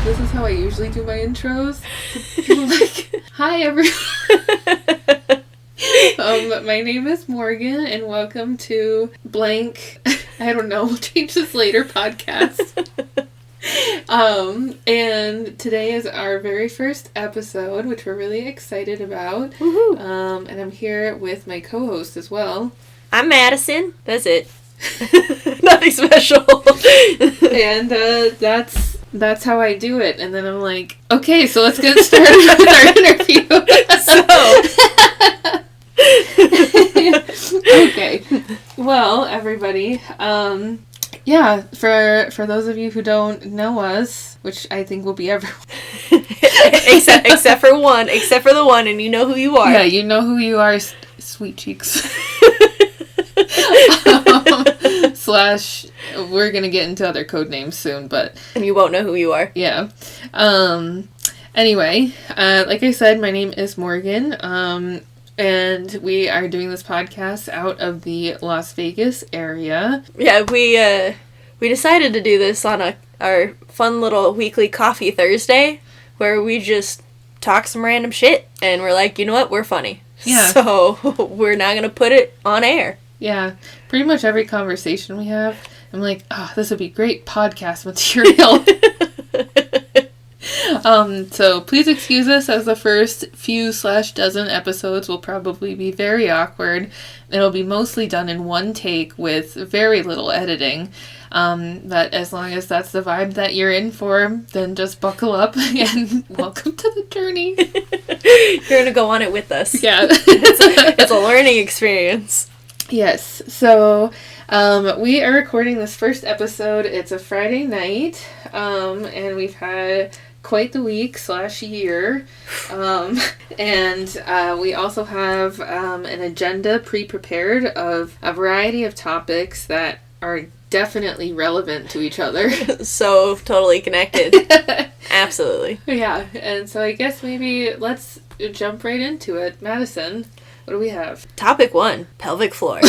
This is how I usually do my intros. Like, hi everyone. My name is Morgan, and welcome to blank. I don't know. We'll change this later. Podcast. And today is our very first episode, which we're really excited about. Woohoo! And I'm here with my co-host as well. I'm Madison. That's it. Nothing special. And that's how I do it. And then I'm like, okay, so let's get started with our interview. Okay. Well, everybody, yeah, for those of you who don't know us, which I think will be everyone. except for the one, and you know who you are. Yeah, you know who you are, sweet cheeks. Slash, we're gonna get into other code names soon, but... And you won't know who you are. Yeah. Anyway, like I said, my name is Morgan, and we are doing this podcast out of the Las Vegas area. Yeah, we decided to do this on our fun little weekly coffee Thursday, where we just talk some random shit, and we're like, you know what, we're funny. Yeah. So, we're not gonna put it on air. Yeah, pretty much every conversation we have, I'm like, this would be great podcast material. So please excuse us, as the first few/dozen episodes will probably be very awkward. It'll be mostly done in one take with very little editing. But as long as that's the vibe that you're in for, then just buckle up and welcome to the journey. You're gonna go on it with us. Yeah. It's a learning experience. Yes. So, we are recording this first episode. It's a Friday night, and we've had quite the week/year, and we also have an agenda pre-prepared of a variety of topics that are definitely relevant to each other. So totally connected. Absolutely. Yeah, and so I guess maybe let's jump right into it. Madison, what do we have? Topic 1, pelvic floor.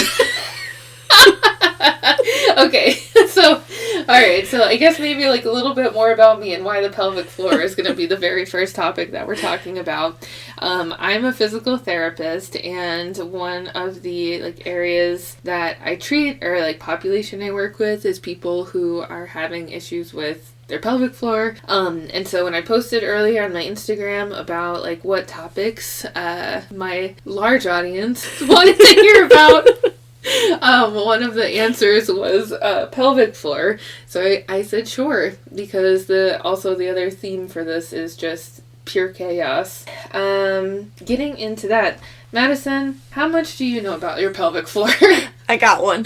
Okay, so, alright, so I guess maybe like a little bit more about me and why the pelvic floor is going to be the very first topic that we're talking about. I'm a physical therapist, and one of the like areas that I treat, or like population I work with, is people who are having issues with their pelvic floor. And so when I posted earlier on my Instagram about like what topics my large audience wanted to hear about, one of the answers was pelvic floor. So I said sure, because the other theme for this is just pure chaos. Getting into that, Madison, how much do you know about your pelvic floor? I got one.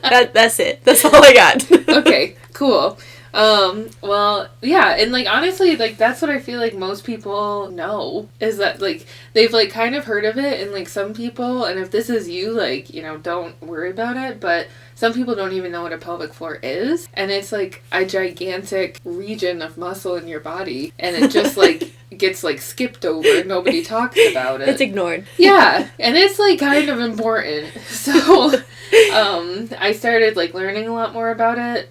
That's it. That's all I got. Okay, cool. Well, yeah, and like honestly, like that's what I feel like most people know, is that like they've like kind of heard of it, and like some people, and if this is you, like, you know, don't worry about it, but some people don't even know what a pelvic floor is, and it's like a gigantic region of muscle in your body, and it just like gets like skipped over. Nobody talks about it. It's ignored. Yeah, and it's like kind of important. So I started like learning a lot more about it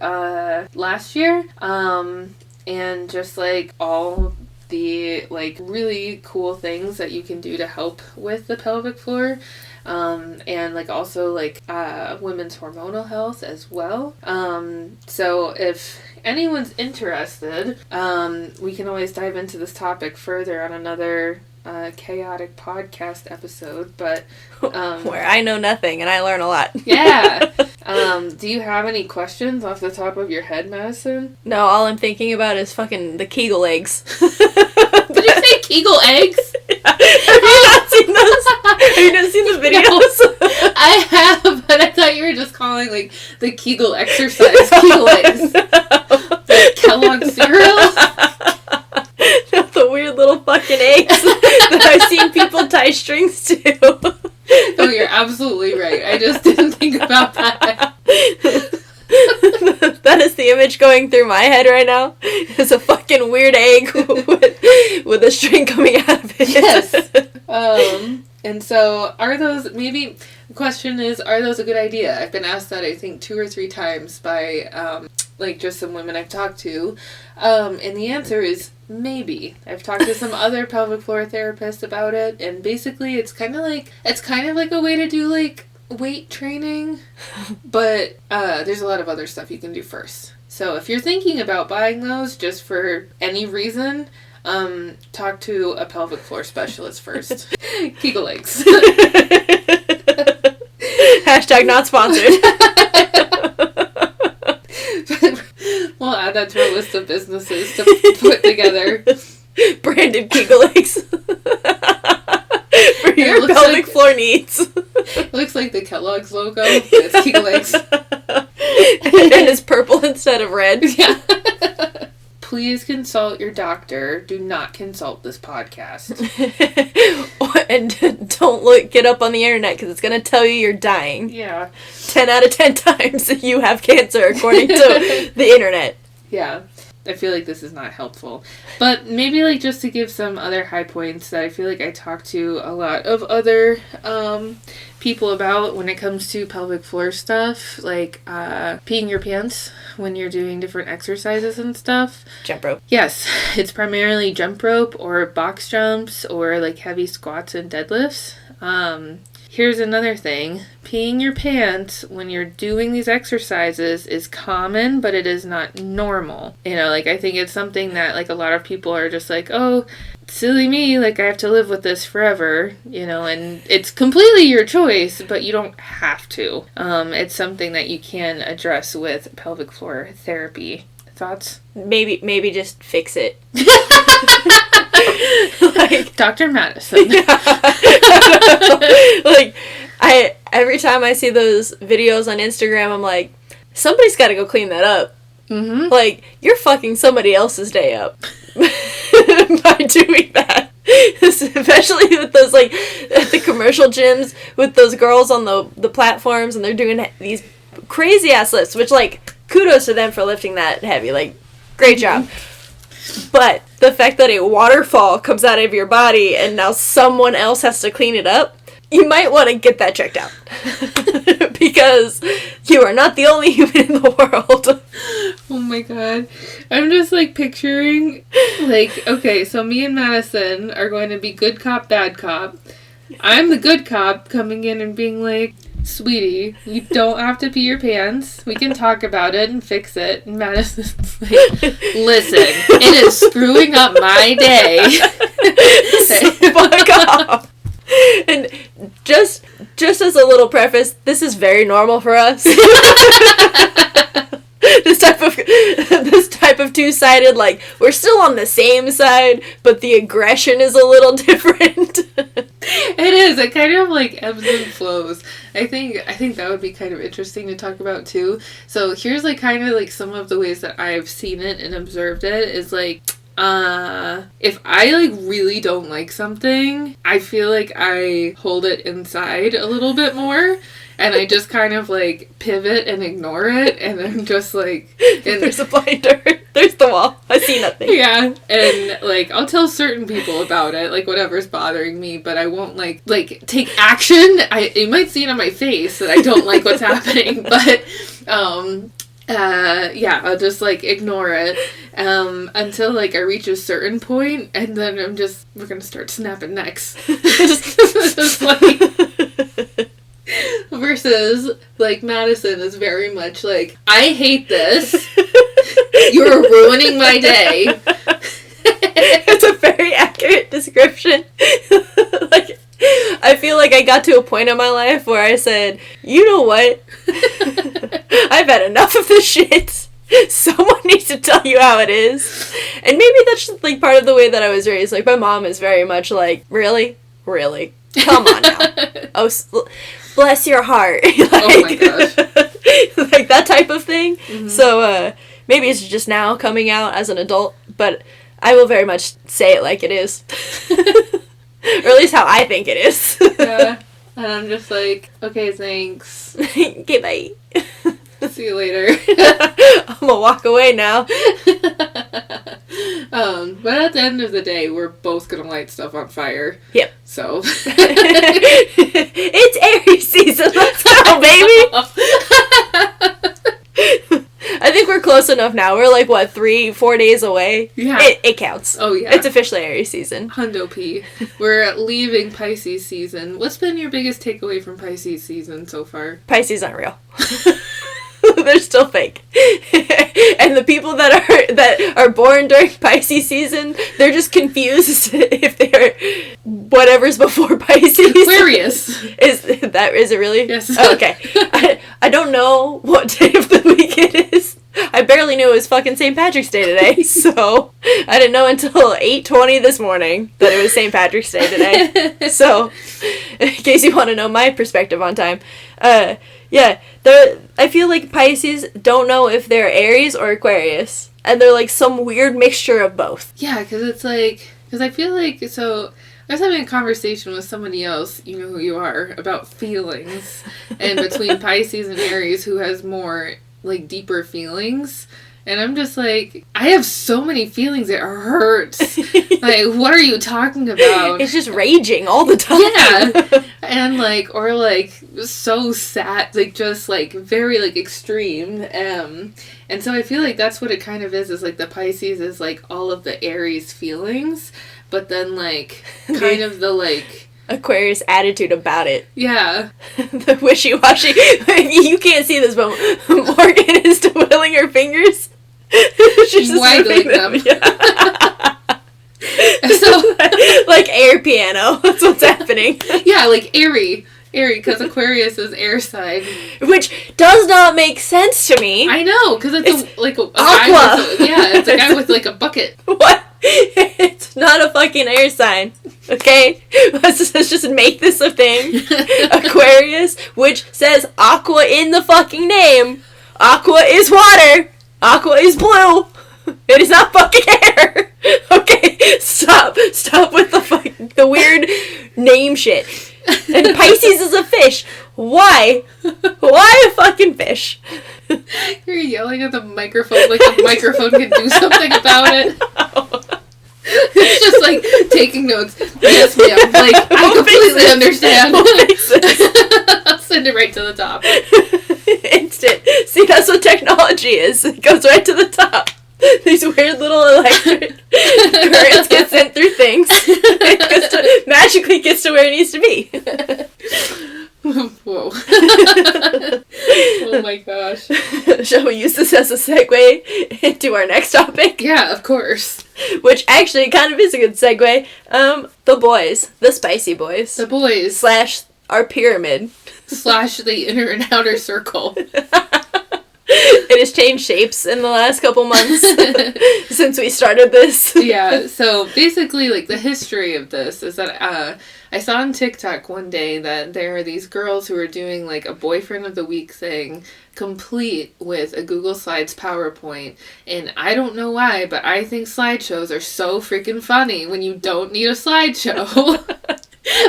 last year, and just like all the like really cool things that you can do to help with the pelvic floor, and like also like women's hormonal health as well. So if anyone's interested, we can always dive into this topic further on another chaotic podcast episode, but where I know nothing and I learn a lot. Yeah. Do you have any questions off the top of your head, Madison? No, all I'm thinking about is fucking the Kegeleggs. Did you say Kegel eggs? Yeah. Have you not seen those? Have you not seen the videos? No, I have, but I thought you were just calling like the Kegel exercise Kegel eggs. The Kellogg cereal? The weird little fucking eggs that I've seen people tie strings to. No, you're absolutely right. I just didn't think about that. That is the image going through my head right now. It's a fucking weird egg with a string coming out of it. Yes. And so, the question is, are those a good idea? I've been asked that, I think, 2 or 3 times by like just some women I've talked to. And the answer is maybe. I've talked to some other pelvic floor therapists about it, and basically it's kind of like a way to do like weight training, but there's a lot of other stuff you can do first. So if you're thinking about buying those just for any reason, talk to a pelvic floor specialist first. Kegeleggs. Hashtag not sponsored. We'll add that to our list of businesses to put together. Branded Kegeleggs. For your pelvic floor needs. It looks like the Kellogg's logo, but it's Kegeleggs. And it's purple instead of red. Yeah. Please consult your doctor. Do not consult this podcast. And don't get up on the internet because it's going to tell you you're dying. Yeah. 10 out of 10 times you have cancer according to the internet. Yeah. I feel like this is not helpful. But maybe like just to give some other high points that I feel like I talk to a lot of other people about when it comes to pelvic floor stuff, like peeing your pants when you're doing different exercises and stuff. Jump rope. Yes, it's primarily jump rope or box jumps or like heavy squats and deadlifts. Here's another thing. Peeing your pants when you're doing these exercises is common, but it is not normal. You know, like I think it's something that like a lot of people are just like, oh, silly me, like I have to live with this forever, you know, and it's completely your choice, but you don't have to. It's something that you can address with pelvic floor therapy. Thoughts? Maybe just fix it. Like Dr. Madison. Yeah. Like every time I see those videos on Instagram, I'm like, somebody's got to go clean that up. Mm-hmm. Like, you're fucking somebody else's day up by doing that. Especially with those, like, at the commercial gyms with those girls on the platforms, and they're doing these crazy ass lifts, which, like, kudos to them for lifting that heavy. Like, great job. But the fact that a waterfall comes out of your body and now someone else has to clean it up, you might want to get that checked out. Because you are not the only human in the world. Oh my god. I'm just like picturing, like, okay, so me and Madison are going to be good cop, bad cop. I'm the good cop coming in and being like, sweetie, you don't have to pee your pants. We can talk about it and fix it. And Madison's like, listen, it is screwing up my day. So fuck off. And just as a little preface, this is very normal for us. This type of two-sided, like, we're still on the same side, but the aggression is a little different. It is. It kind of like ebbs and flows. I think that would be kind of interesting to talk about too. So here's like kind of like some of the ways that I've seen it and observed it is like, if I like really don't like something, I feel like I hold it inside a little bit more. And I just kind of, like, pivot and ignore it, and I'm just, like... And there's a blinder. There's the wall. I see nothing. Yeah, and, like, I'll tell certain people about it, like, whatever's bothering me, but I won't, like take action. You might see it on my face that I don't like what's happening, but, yeah, I'll just, like, ignore it, until, like, I reach a certain point, and then we're gonna start snapping necks. Just, like... Versus, like, Madison is very much like, I hate this. You're ruining my day. It's a very accurate description. Like, I feel like I got to a point in my life where I said, you know what? I've had enough of this shit. Someone needs to tell you how it is. And maybe that's just, like, part of the way that I was raised. Like, my mom is very much like, really? Really? Come on now. Oh, bless your heart. Like, oh my gosh. Like that type of thing. Mm-hmm. So, maybe it's just now coming out as an adult, but I will very much say it like it is. Or at least how I think it is. Yeah. And I'm just like, okay, thanks. Okay, bye. See you later. I'm gonna walk away now. But at the end of the day, we're both gonna light stuff on fire. Yep. So. It's Aries season. Let's go, baby. I think we're close enough now. We're like, what, 3-4 days away? Yeah. It counts. Oh, yeah. It's officially Aries season. Hundo P. We're leaving Pisces season. What's been your biggest takeaway from Pisces season so far? Pisces aren't real. They're still fake. And the people that are born during Pisces season, they're just confused if they're whatever's before Pisces. Aquarius. Is it really? Yes. Oh, okay. I don't know what day of the week it is. I barely knew it was fucking St. Patrick's Day today, so I didn't know until 8:20 this morning that it was St. Patrick's Day today. So, in case you want to know my perspective on time, yeah, I feel like Pisces don't know if they're Aries or Aquarius, and they're like some weird mixture of both. Yeah, because I feel like, so I was having a conversation with somebody else, you know who you are, about feelings, and between Pisces and Aries, who has more, like, deeper feelings. And I'm just like, I have so many feelings, it hurts. Like, what are you talking about? It's just raging all the time. Yeah. And, like, or, like, so sad, like, just, like, very, like, extreme. And so I feel like that's what it kind of is like, the Pisces is, like, all of the Aries feelings, but then, like, kind of the, like... Aquarius attitude about it. Yeah. The wishy-washy. You can't see this, but Morgan is twiddling her fingers. She's waggling them. Yeah. So, like air piano. That's what's happening. Yeah, like Aries, because Aquarius is air sign. Which does not make sense to me. I know, because it's a aqua. guy with it's a guy with, like, a bucket. What? It's not a fucking air sign. Okay? Let's just make this a thing. Aquarius, which says aqua in the fucking name. Aqua is water. Aqua is blue. It is not fucking air. Okay? Stop with the weird name shit. And Pisces is a fish. Why? Why a fucking fish? You're yelling at the microphone like the microphone can do something about it. It's just like taking notes. Yes, ma'am. Like, I completely understand. I'll send it right to the top. Instant. See, that's what technology is. It goes right to the top. These weird little electric currents get sent through things. Magically gets to where it needs to be. Whoa. Oh my gosh. Shall we use this as a segue into our next topic? Yeah, of course. Which actually kind of is a good segue. The boys. The spicy boys. The boys. Slash our pyramid. Slash the inner and outer circle. It has changed shapes in the last couple months since we started this. Yeah, so basically, like, the history of this is that I saw on TikTok one day that there are these girls who are doing, like, a boyfriend of the week thing complete with a Google Slides PowerPoint, and I don't know why, but I think slideshows are so freaking funny when you don't need a slideshow.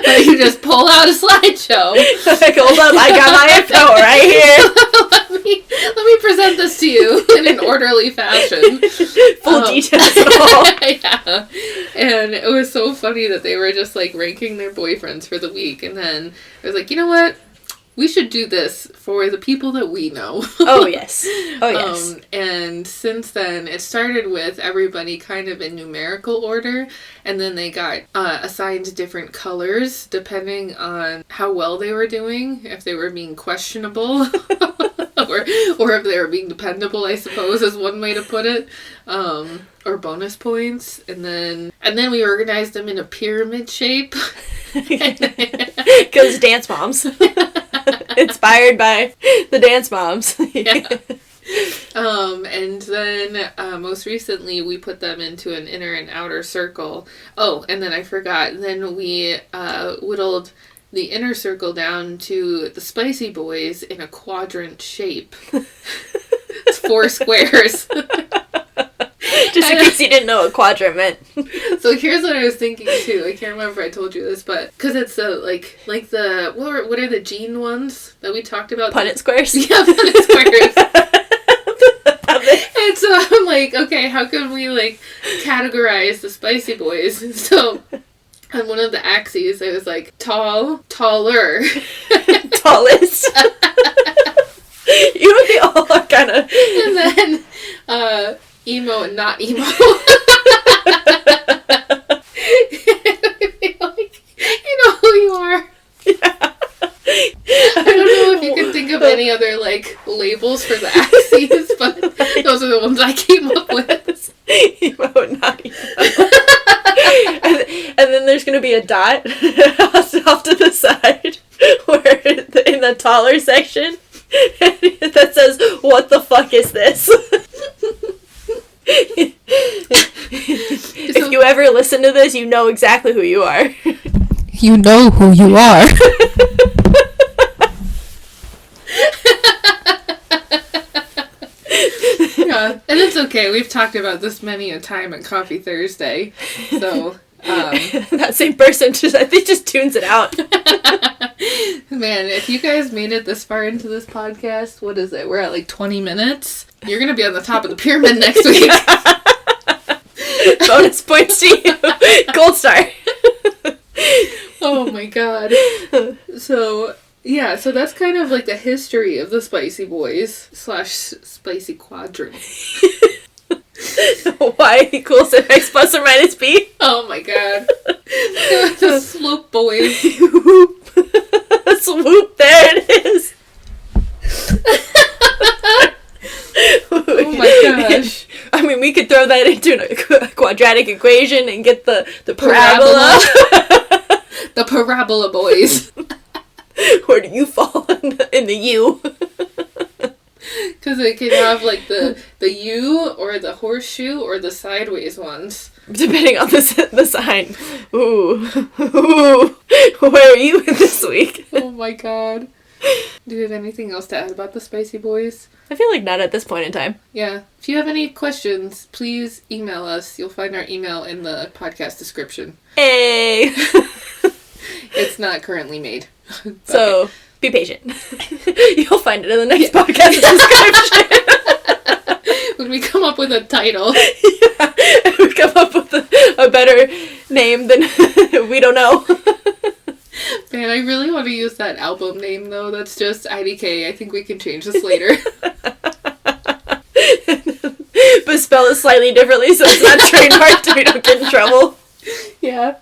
But you just pull out a slideshow. Like, hold up, I got my info right here. let me present this to you in an orderly fashion. Full details and all. Yeah. And it was so funny that they were just, like, ranking their boyfriends for the week. And then I was like, you know what? We should do this for the people that we know. Oh, yes. Oh, yes. And since then, it started with everybody kind of in numerical order, and then they got assigned different colors depending on how well they were doing, if they were being questionable, or if they were being dependable, I suppose, is one way to put it, or bonus points. And then we organized them in a pyramid shape. Because dance moms. Inspired by the dance moms. Yeah. And then most recently we put them into an inner and outer circle. Oh, and then I forgot. Then we whittled the inner circle down to the spicy boys in a quadrant shape. It's 4 squares. Just in case you didn't know what quadrant meant. So here's what I was thinking too. I can't remember if I told you this, but because it's like the what are the gene ones that we talked about? Punnett squares. Yeah, Punnett squares. And so I'm like, okay, how can we, like, categorize the spicy boys? So on one of the axes, I was like, tall, taller, tallest. You and me all are kind of... And then Emo and not emo. Like, you know who you are. Yeah. I don't know if you can think of any other, like, labels for the axes, but those are the ones I came up with. Emo and not emo. And then there's gonna be a dot off to the side where in the taller section that says, "What the fuck is this?" If you ever listen to this, you know exactly who you are. You know who you are. Yeah, and it's okay. We've talked about this many a time at Coffee Thursday, so that same person I think just tunes it out. Man, if you guys made it this far into this podcast, what is it? We're at like 20 minutes. You're gonna be on the top of the pyramid next week. Bonus points to you. Gold star. Oh my god. So yeah, so that's kind of like the history of the Spicy Boys / Spicy Quadrant. Y equals MX plus or minus B. Oh my god. The Slope Boys. Swoop, there it is. Oh my gosh. I mean, we could throw that into a quadratic equation and get the parabola. The Parabola Boys. Where do you fall in the U? Because it can have like the U or the horseshoe or the sideways ones. Depending on the sign. Ooh. Where are you this week? Oh my god. Do you have anything else to add about the Spicy Boys? I feel like not at this point in time. Yeah. If you have any questions, please email us. You'll find our email in the podcast description. Hey! It's not currently made. So, okay. Be patient. You'll find it in the next podcast description. When we come up with a title. Yeah, we come up with a better name than we don't know. Man, I really want to use that album name, though. That's just IDK. I think we can change this later. But spell it slightly differently so it's not trademarked so we don't get in trouble. Yeah.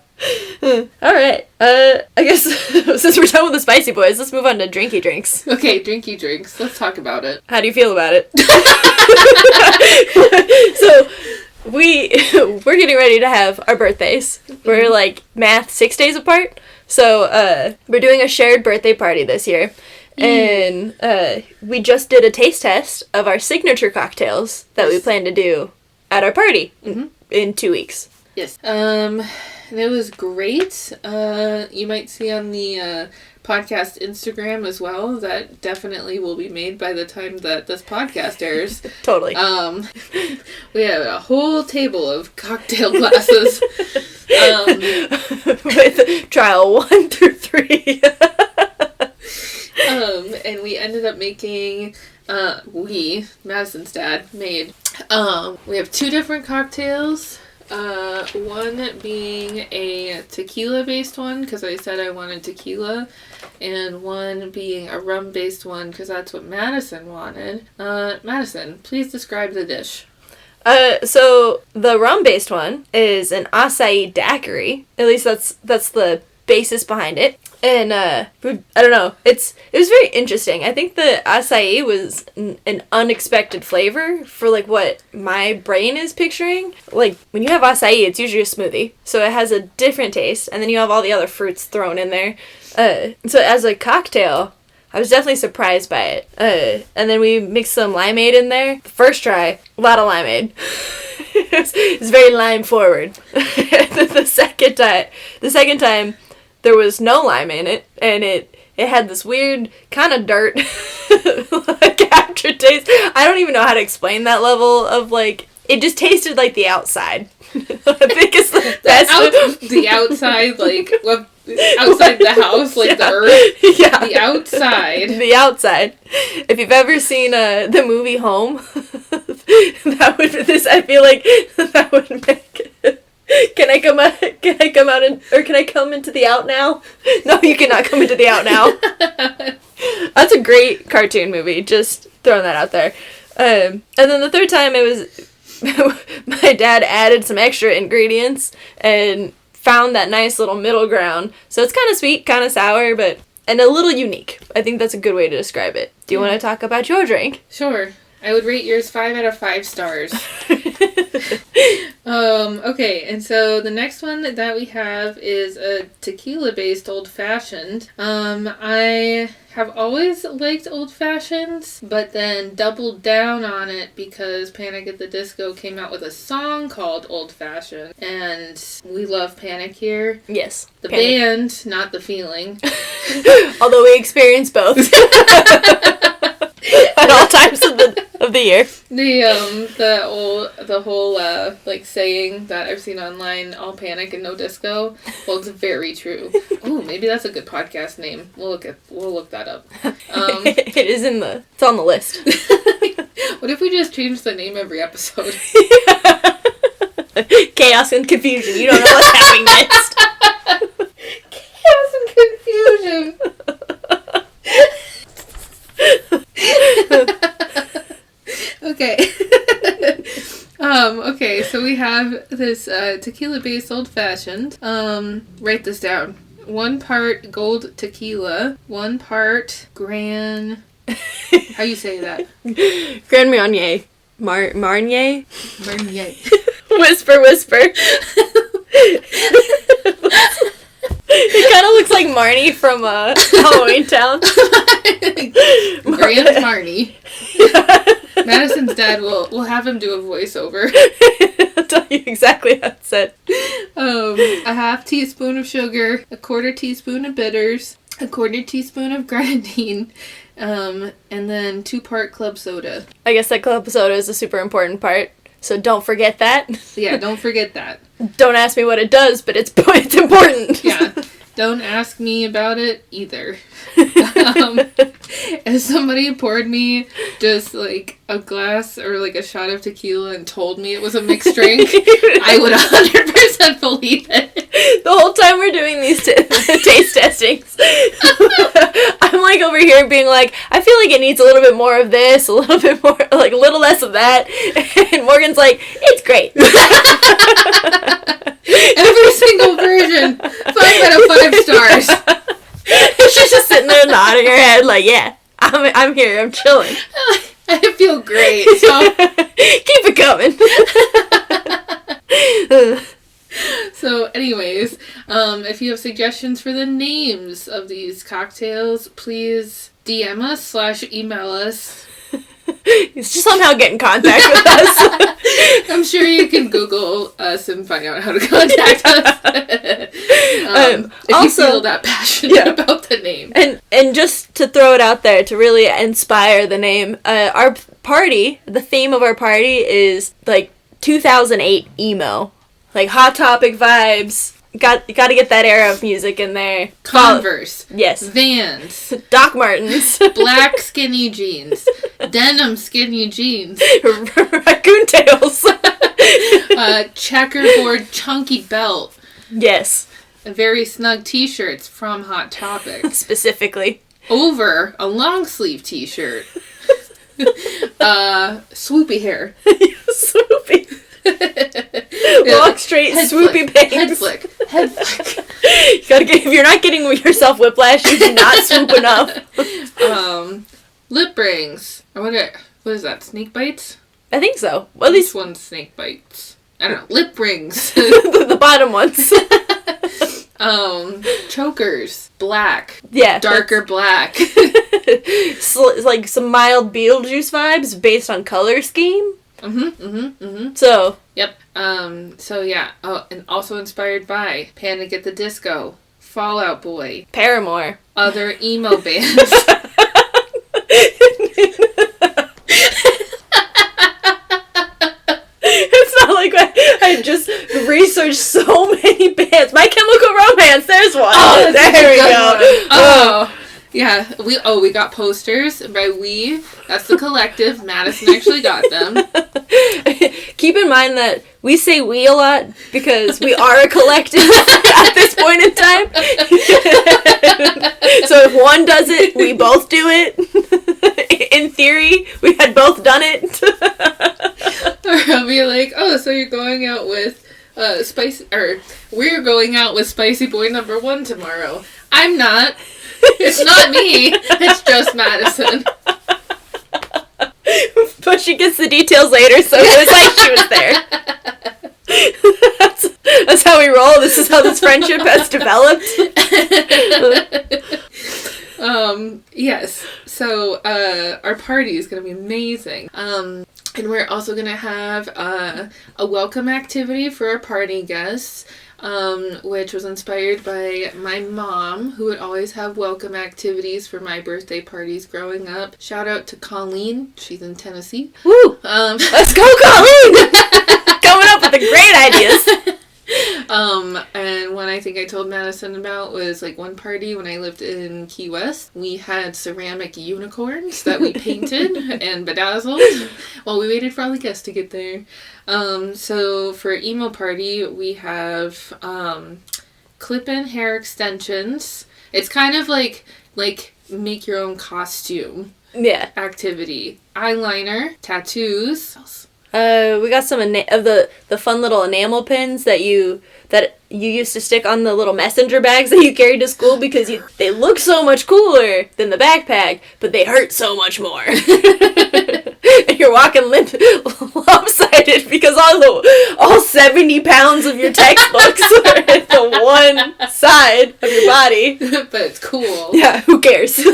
Alright. I guess since we're done with the Spicy Boys, let's move on to drinky drinks. Okay, drinky drinks. Let's talk about it. How do you feel about it? So, we're getting ready to have our birthdays. We're like math 6 days apart. So, we're doing a shared birthday party this year. And we just did a taste test of our signature cocktails that we plan to do at our party in 2 weeks. Yes. And it was great. You might see on the podcast Instagram as well. That definitely will be made by the time that this podcast airs. Totally. We have a whole table of cocktail glasses. With trial 1 through 3. And we ended up making, Madison's dad made, we have 2 different cocktails. One being a tequila-based one, because I said I wanted tequila, and one being a rum-based one, because that's what Madison wanted. Madison, please describe the dish. So the rum-based one is an acai daiquiri. At least that's the basis behind it. And, I don't know, it was very interesting. I think the acai was an unexpected flavor for, like, what my brain is picturing. Like, when you have acai, it's usually a smoothie. So it has a different taste, and then you have all the other fruits thrown in there. So as a cocktail, I was definitely surprised by it. And then we mixed some limeade in there. The first try, a lot of limeade. It was very lime forward. The second time, there was no lime in it, and it had this weird kind of dirt like aftertaste. I don't even know how to explain that level of, like, it just tasted like the outside. I think it's the best. The outside, like, outside the house, like the earth. Yeah. The outside. The outside. If you've ever seen the movie Home, I feel like that would make it. Can I come out or can I come into the out now? No, you cannot come into the out now. That's a great cartoon movie. Just throwing that out there. And then the third time it was my dad added some extra ingredients and found that nice little middle ground. So it's kind of sweet, kind of sour, and a little unique. I think that's a good way to describe it. Do you want to talk about your drink? Sure. I would rate yours 5 out of 5 stars. Okay, and so the next one that we have is a tequila-based old-fashioned. I have always liked old-fashions, but then doubled down on it because Panic at the Disco came out with a song called Old Fashioned, and we love Panic here. Yes. The band, not the feeling. Although we experience both. At all times of the year. The whole like saying that I've seen online, all panic and no disco, well, it's very true. Ooh, maybe that's a good podcast name. We'll look that up. It is it's on the list. What if we just change the name every episode? Chaos and confusion. You don't know what's happening next. Chaos and confusion. Okay. Okay, so we have this tequila-based old-fashioned. Write this down. 1 part gold tequila, 1 part Gran... How you say that? Grand Marnier. Marnier? Marnier. Whisper. It kind of looks like Marnie from Halloween Town. Grand Marnie. Madison's dad will have him do a voiceover. I'll tell you exactly how it's said. A half teaspoon of sugar, a 1/4 teaspoon of bitters, a 1/4 teaspoon of grenadine, and then 2 part club soda. I guess that club soda is a super important part, so don't forget that. Yeah, don't forget that. Don't ask me what it does, but it's important. Yeah, don't ask me about it either. If somebody poured me just like a glass or like a shot of tequila and told me it was a mixed drink, I would 100% believe it. The whole time we're doing these taste testings, I'm like over here being like, I feel like it needs a little bit more of this, a little bit more, like a little less of that, and Morgan's like, it's great. Every single version, 5 out of 5 stars. She's just sitting there nodding her head like, yeah, I'm here, I'm chilling. I feel great, so keep it coming. So anyways, if you have suggestions for the names of these cocktails, please DM us / email us. Just somehow get in contact with us. I'm sure you can Google us and find out how to contact us. If also, you feel that passionate about the name. And just to throw it out there, to really inspire the name, our party, the theme of our party is like 2008 emo. Like Hot Topic vibes. Got to get that era of music in there. Converse. Yes. Vans. Doc Martens. Black skinny jeans. Denim skinny jeans. Raccoon tails. Checkerboard chunky belt. Yes. Very snug t-shirts from Hot Topic. Specifically. Over a long sleeve t-shirt. Swoopy hair. Swoopy. Walk straight, head swoopy flick, bangs. Head flick. You gotta get, if you're not getting yourself whiplash, you do not swoop enough. Lip rings. What is that? Snake bites? I think so. Well, at Which least one's snake bites? I don't know. Lip rings. the bottom ones. Chokers. Black. Yeah. Darker black. Like some mild Beetlejuice vibes based on color scheme. So. Yep. So yeah. Oh, and also inspired by Panic at the Disco, Fall Out Boy, Paramore, other emo bands. It's not like I just researched so many bands. My Chemical Romance. There's one. Oh, there we go. Oh. Yeah, we got posters by we. That's the collective. Madison actually got them. Keep in mind that we say we a lot because we are a collective at this point in time. So if one does it, we both do it. In theory, we had both done it. Or I'll be like, oh, so you're going out with we're going out with spicy boy number 1 tomorrow. I'm not. It's not me. It's just Madison. But she gets the details later, so it was like she was there. That's how we roll. This is how this friendship has developed. Yes. So, our party is going to be amazing. And we're also going to have a welcome activity for our party guests, which was inspired by my mom, who would always have welcome activities for my birthday parties growing up. Shout out to Colleen. She's in Tennessee. Woo! Let's go, Colleen! Coming up with the great ideas. And one I think I told Madison about was like one party when I lived in Key West. We had ceramic unicorns that we painted and bedazzled while we waited for all the guests to get there. So for emo party, we have clip-in hair extensions. It's kind of like make your own costume activity. Eyeliner, tattoos. We got some of the fun little enamel pins that you used to stick on the little messenger bags that you carried to school because they look so much cooler than the backpack, but they hurt so much more. And you're walking lopsided because all 70 pounds of your textbooks are at the one side of your body. But it's cool. Yeah, who cares? And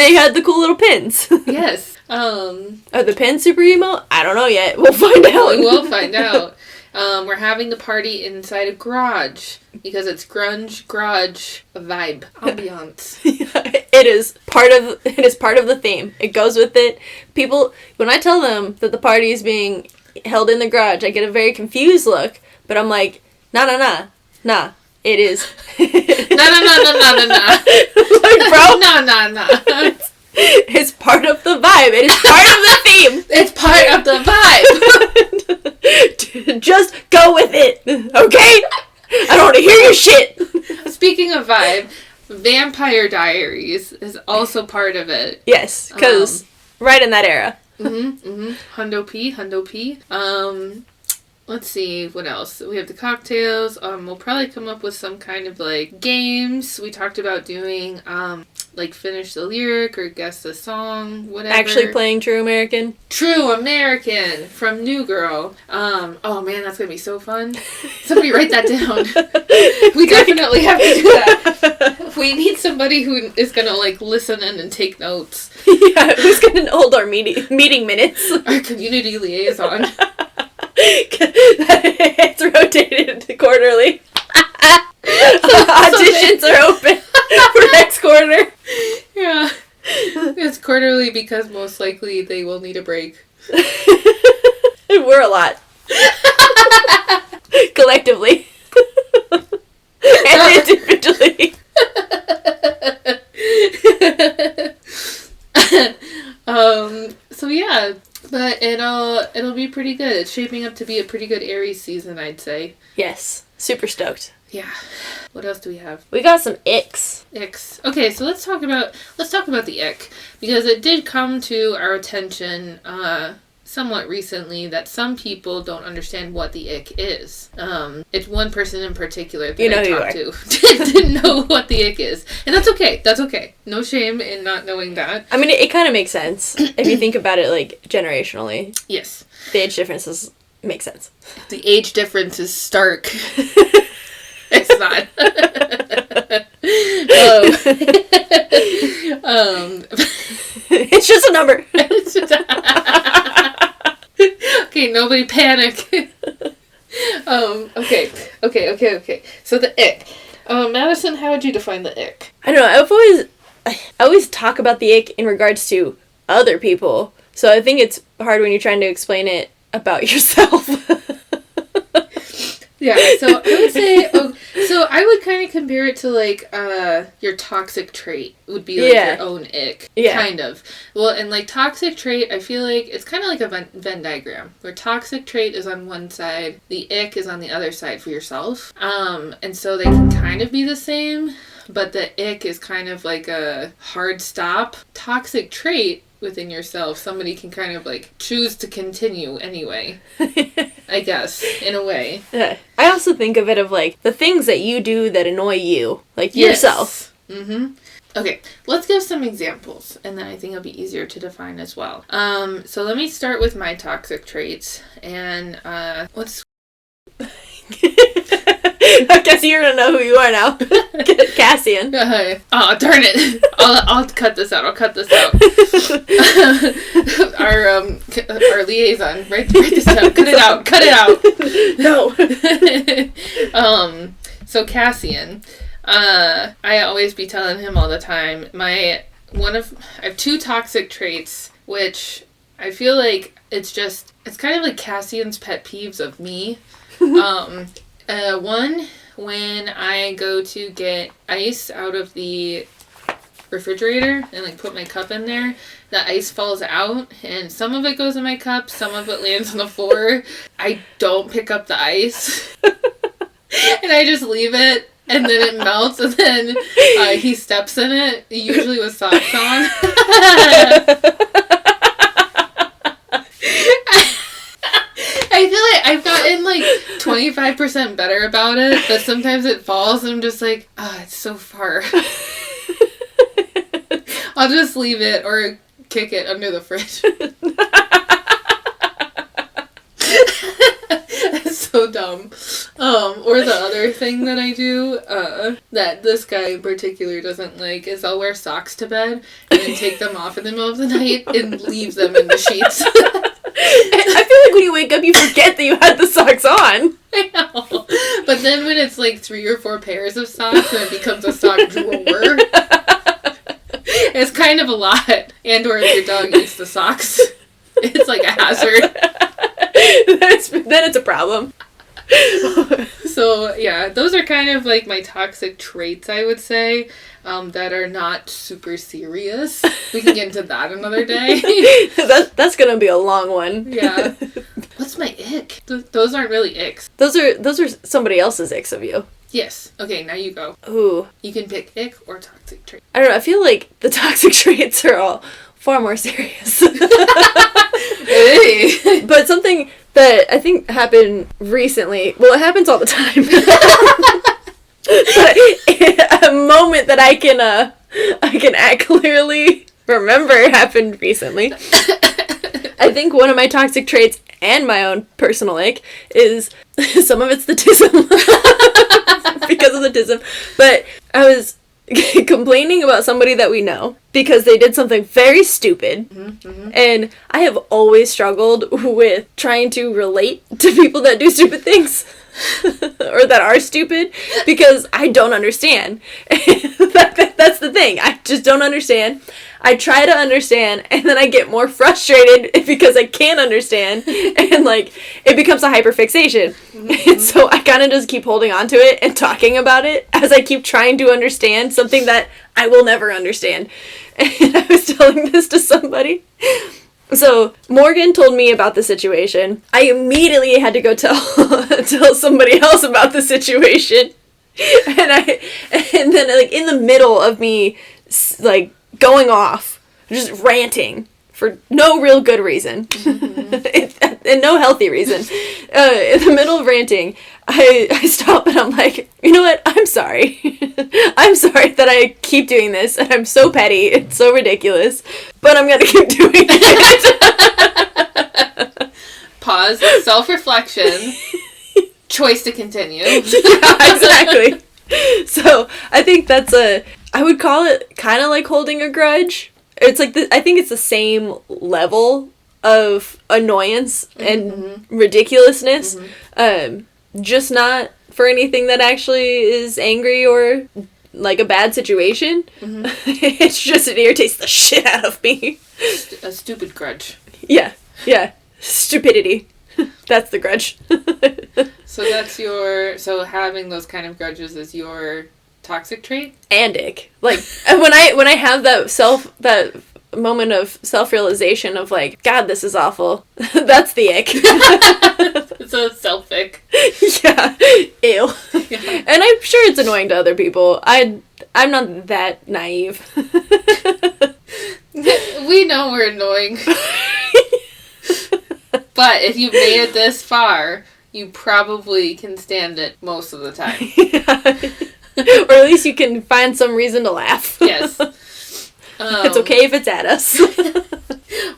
they had the cool little pins. Yes. Are the pins super emo? I don't know yet. We'll find out. We will find out. We're having the party inside a garage because it's grunge garage vibe ambiance. It is part of the theme. It goes with it. People, when I tell them that the party is being held in the garage, I get a very confused look. But I'm like, nah. It is. Nah. Like, bro, nah. It's part of the vibe. It is part of the theme. It's part of the vibe. Just go with it, okay? I don't want to hear your shit. Speaking of vibe, Vampire Diaries is also part of it. Yes, because right in that era. Hundo P. Let's see, what else? We have the cocktails. We'll probably come up with some kind of, like, games. We talked about doing, like, finish the lyric or guess the song, whatever. Actually playing True American. True American from New Girl. Oh, man, that's going to be so fun. Somebody write that down. We definitely have to do that. We need somebody who is going to, like, listen in and take notes. Yeah, who's going to hold our meeting minutes. Our community liaison. It's rotated quarterly. Auditions are open for next quarter. Yeah. It's quarterly because most likely they will need a break. We're a lot. Collectively. And individually. So yeah. But it'll be pretty good. It's shaping up to be a pretty good Aries season, I'd say. Yes. Super stoked. Yeah. What else do we have? We got some icks. Okay, so let's talk about the ick. Because it did come to our attention somewhat recently that some people don't understand what the ick is. It's one person in particular that I talked to didn't know what the ick is. And that's okay. That's okay. No shame in not knowing that. I mean, it kind of makes sense if you think about it, like, generationally. Yes. The age differences make sense. The age difference is stark. It's not. It's just a number. Okay, nobody panic. Okay. So the ick. Madison, how would you define the ick? I don't know. I always talk about the ick in regards to other people. So I think it's hard when you're trying to explain it about yourself. Yeah, so I would say, so I would kind of compare it to, like, your toxic trait would be, like, your own ick. Yeah. Kind of. Well, and, like, toxic trait, I feel like it's kind of like a Venn diagram, where toxic trait is on one side, the ick is on the other side for yourself. And so they can kind of be the same, but the ick is kind of like a hard stop. Toxic trait within yourself, somebody can kind of like choose to continue anyway. I guess, in a way. Yeah. I also think of it of like the things that you do that annoy you, like yourself. Mm-hmm. Okay, let's give some examples, and then I think it'll be easier to define as well. So let me start with my toxic traits, and let's... I guess you're gonna know who you are now. Cassian. Oh, darn it. I'll cut this out. Our liaison. Write this down. Cut it out. No. So Cassian, I always be telling him all the time, I have 2 toxic traits, which I feel like it's kind of like Cassian's pet peeves of me. One, when I go to get ice out of the refrigerator and like put my cup in there, the ice falls out and some of it goes in my cup, some of it lands on the floor. I don't pick up the ice and I just leave it, and then it melts, and then he steps in it, usually with socks on. I feel like I've gotten like 25% better about it, but sometimes it falls and I'm just like, it's so far. I'll just leave it or kick it under the fridge. That's so dumb. Or the other thing that I do, that this guy in particular doesn't like, is I'll wear socks to bed and then take them off in the middle of the night and leave them in the sheets. I feel like when you wake up, you forget that you had the socks on. I know. But then when it's like 3 or 4 pairs of socks, then it becomes a sock drawer. It's kind of a lot. And or if your dog eats the socks, it's like a hazard. Then it's a problem. So, yeah, those are kind of like my toxic traits, I would say, that are not super serious. We can get into that another day. That's gonna be a long one. Yeah. What's my ick? Those aren't really icks. Those are somebody else's icks of you. Yes. Okay, now you go. Ooh. You can pick ick or toxic trait. I don't know. I feel like the toxic traits are all far more serious. Hey. But something that I think happened recently, well, it happens all the time. But a moment that I can clearly remember happened recently. I think one of my toxic traits and my own personal ick is some of it's the tism. Because of the tism. But I was complaining about somebody that we know because they did something very stupid. Mm-hmm. And I have always struggled with trying to relate to people that do stupid things. Or that are stupid, because I don't understand. That's the thing. I just don't understand. I try to understand, and then I get more frustrated because I can't understand, and like it becomes a hyperfixation. Mm-hmm. And so I kind of just keep holding on to it and talking about it as I keep trying to understand something that I will never understand. And I was telling this to somebody. So, Morgan told me about the situation. I immediately had to go tell somebody else about the situation. And then, like, in the middle of me, like, going off, just ranting for no real good reason. Mm-hmm. And no healthy reason. In the middle of ranting, I stop and I'm like, you know what? I'm sorry. I'm sorry that I keep doing this, and I'm so petty. It's so ridiculous. But I'm gonna keep doing it. Pause. Self-reflection. Choice to continue. Yeah, exactly. So, I think I would call it kind of like holding a grudge. It's like, I think it's the same level of annoyance and ridiculousness. Mm-hmm. Just not for anything that actually is angry or like a bad situation. Mm-hmm. It's just, it irritates the shit out of me. A stupid grudge. Yeah. Stupidity. That's the grudge. So having those kind of grudges is your toxic trait? And ick. Like, when I have that moment of self-realization of like, God, this is awful. That's the ick. It's a self-ick. Yeah. Ew. Yeah. And I'm sure it's annoying to other people. I'm not that naive. We know we're annoying. But if you've made it this far, you probably can stand it most of the time. Or at least you can find some reason to laugh. Yes. It's okay if it's at us.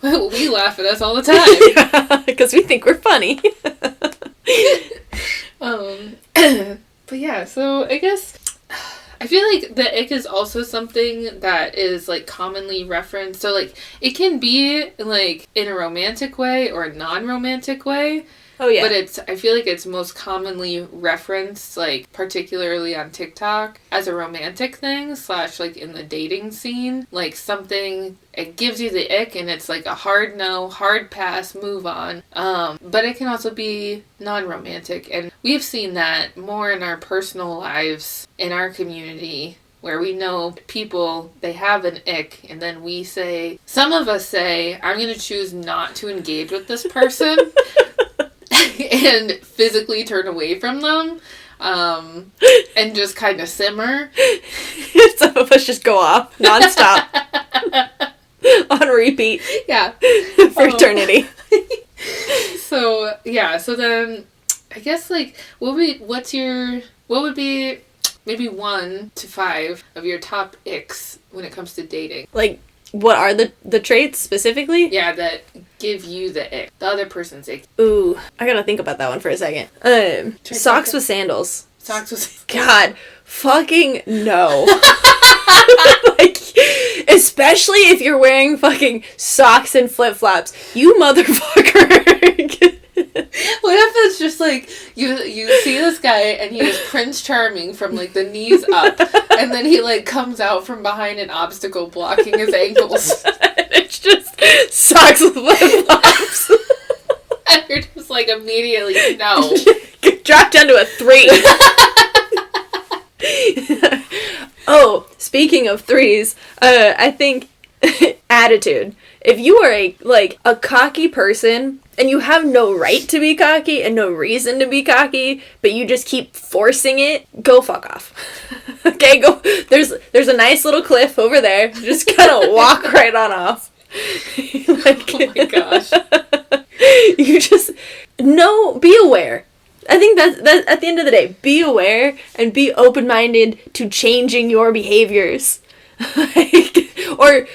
Well, we laugh at us all the time. Because we think we're funny. But yeah, so I guess I feel like the ick is also something that is, like, commonly referenced. So, like, it can be, like, in a romantic way or a non-romantic way. Oh, yeah. But I feel like it's most commonly referenced, like, particularly on TikTok, as a romantic thing, / like, in the dating scene. Like, something, it gives you the ick, and it's, like, a hard no, hard pass, move on. But it can also be non-romantic, and we've seen that more in our personal lives, in our community, where we know people, they have an ick, and then we say, some of us say, I'm going to choose not to engage with this person. And physically turn away from them, and just kind of simmer. Some of us just go off nonstop on repeat. Yeah, for eternity. So yeah, so then I guess, like, what would be maybe 1 to 5 of your top icks when it comes to dating? Like, what are the traits specifically? Yeah, that give you the ick. The other person's ick. Ooh, I gotta think about that one for a second. Socks with sandals. Socks with... God, fucking no. Like, especially if you're wearing fucking socks and flip-flops. You motherfucker. What if it's just, like, you see this guy and he is Prince Charming from, like, the knees up, and then he, like, comes out from behind an obstacle blocking his ankles. It's just socks with flip-flops. And you're just, like, immediately, no. Drop down to a 3. Oh, speaking of 3s, I think attitude. If you are a cocky person, and you have no right to be cocky and no reason to be cocky, but you just keep forcing it, go fuck off. Okay, go. There's a nice little cliff over there. Just kind of walk right on off. Like, oh my gosh. You just, no, be aware. I think that's at the end of the day, be aware and be open-minded to changing your behaviors. Or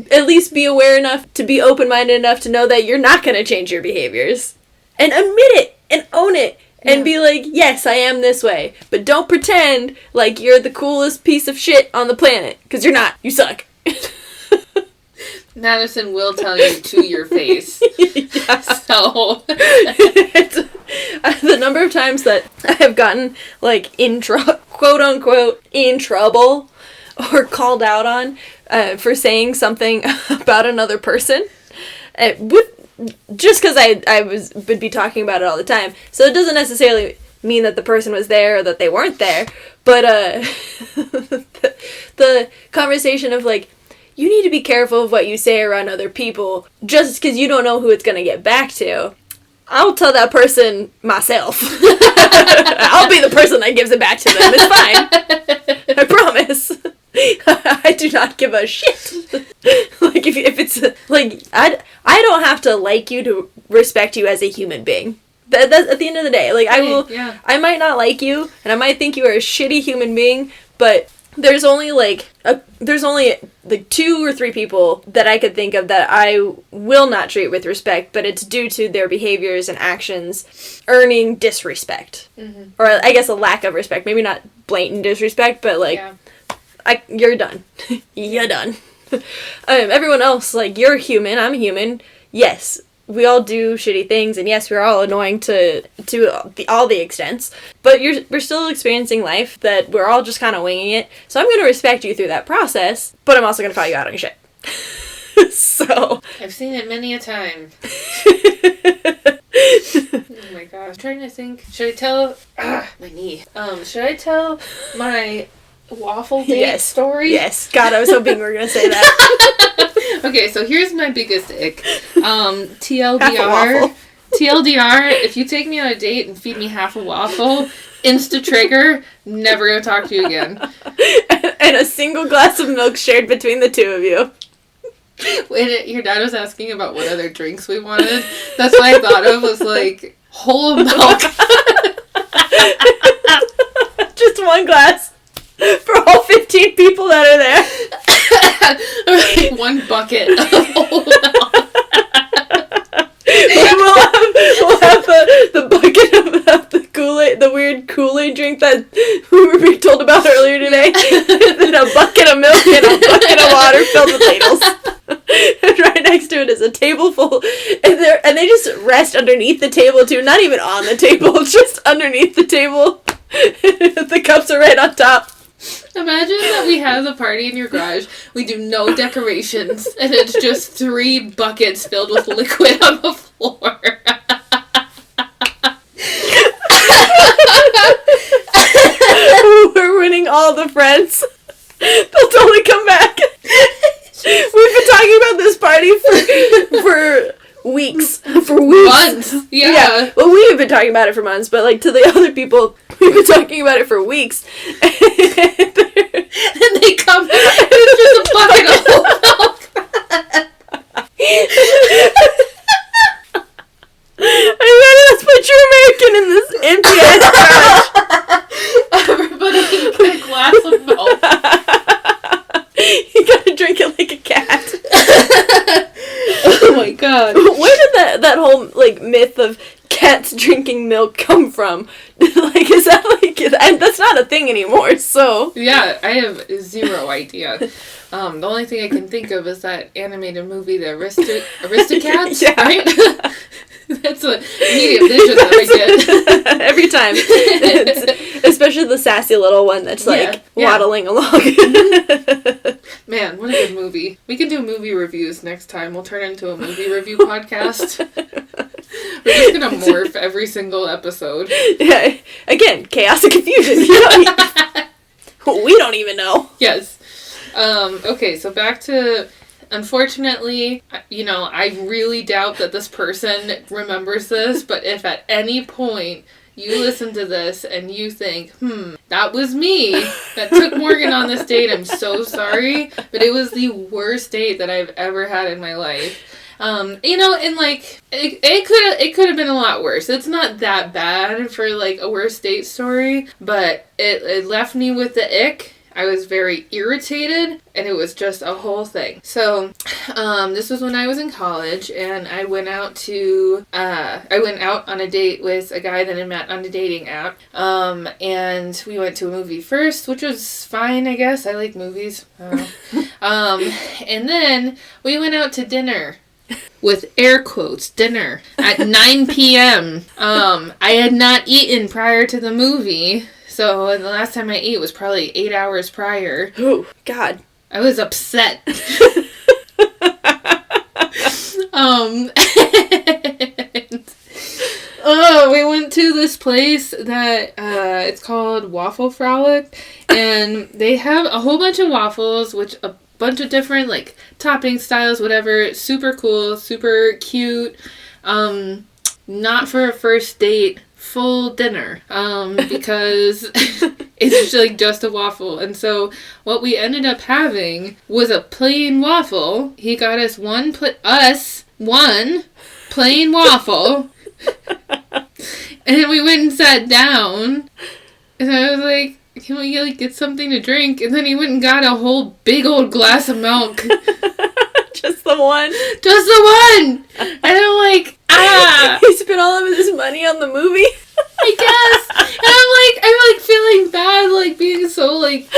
at least be aware enough to be open-minded enough to know that you're not going to change your behaviors. And admit it and own it and be like, yes, I am this way. But don't pretend like you're the coolest piece of shit on the planet. Because you're not. You suck. Madison will tell you to your face. Yeah. So... the number of times that I have gotten, like, quote-unquote, in trouble or called out on for saying something about another person, just because I would be talking about it all the time. So it doesn't necessarily mean that the person was there or that they weren't there, but the conversation of, like, you need to be careful of what you say around other people just because you don't know who it's going to get back to. I'll tell that person myself. I'll be the person that gives it back to them. It's fine. I promise. I do not give a shit. Like, if it's, like, I don't have to like you to respect you as a human being. That's at the end of the day. Like, I might not like you, and I might think you are a shitty human being, but there's only, like, 2 or 3 people that I could think of that I will not treat with respect, but it's due to their behaviors and actions earning disrespect. Mm-hmm. Or, I guess, a lack of respect. Maybe not blatant disrespect, but, like, you're done. You're done. Everyone else, like, you're human, I'm human. Yes, we all do shitty things, and yes, we're all annoying to all the extents, but we're still experiencing life that we're all just kind of winging it, so I'm going to respect you through that process, but I'm also going to call you out on your shit. So... I've seen it many a time. Oh my gosh. I'm trying to think. Should I tell... my knee. Should I tell my waffle date story? Yes. God, I was hoping we were going to say that. Okay, so here's my biggest ick. TLDR. TLDR, if you take me on a date and feed me half a waffle, insta trigger, never gonna talk to you again. And a single glass of milk shared between the two of you. When your dad was asking about what other drinks we wanted, that's what I thought of was like whole milk. Just one glass for all 15 people that are there. Or like one bucket of whole milk. We'll have the bucket of the Kool-Aid, the weird Kool-Aid drink that we were being told about earlier today. And then a bucket of milk and a bucket of water filled with ladles. And right next to it is a table full, and they just rest underneath the table too. Not even on the table, just underneath the table. The cups are right on top. Imagine that we have the party in your garage. We do no decorations, and it's just 3 buckets filled with liquid on the floor. We're winning all the friends. They'll totally come back. We've been talking about this party for weeks. For weeks. Months. Yeah. Well, we have been talking about it for months, but like to the other people, we've been talking about it for weeks. And they come back and it's just a bucket of whole milk. I mean, let's put your American in this empty ass garage. Everybody get a glass of milk. You gotta drink it like a cat. Oh my god. Where did that whole like myth of cats drinking milk come from? Like, is that like, and that's not a thing anymore, so. Yeah, I have zero idea. The only thing I can think of is that animated movie, the Aristocats, Yeah. right? That's an immediate vision that I get. Every time. Especially the sassy little one that's like waddling along. Man, what a good movie. We can do movie reviews next time. We'll turn into a movie review podcast. We're just gonna morph every single episode. Yeah. Again, chaos and confusion. We don't even know. Yes. Okay, so back to... Unfortunately, you know, I really doubt that this person remembers this, but if at any point you listen to this and you think, that was me that took Morgan on this date, I'm so sorry, but it was the worst date that I've ever had in my life. You know, and like, it could have been a lot worse. It's not that bad for like a worst date story, but it left me with the ick. I was very irritated, and it was just a whole thing. So, this was when I was in college, and I went out on a date with a guy that I met on a dating app, and we went to a movie first, which was fine, I guess. I like movies. And then we went out to dinner. With air quotes, dinner, at 9 p.m. I had not eaten prior to the movie. So the last time I ate was probably 8 hours prior. Oh, God. I was upset. We went to this place that it's called Waffle Frolic, and they have a whole bunch of waffles, which a bunch of different like topping styles, whatever. Super cool, super cute. Not for a first date. Full dinner, because it's like just a waffle. And so what we ended up having was a plain waffle. He got us one plain waffle, and we went and sat down, and I was like, can we like get something to drink? And then he went and got a whole big old glass of milk. Just the one? Just the one! And I'm like, He spent all of his money on the movie? I guess. And I'm like feeling bad, like being so like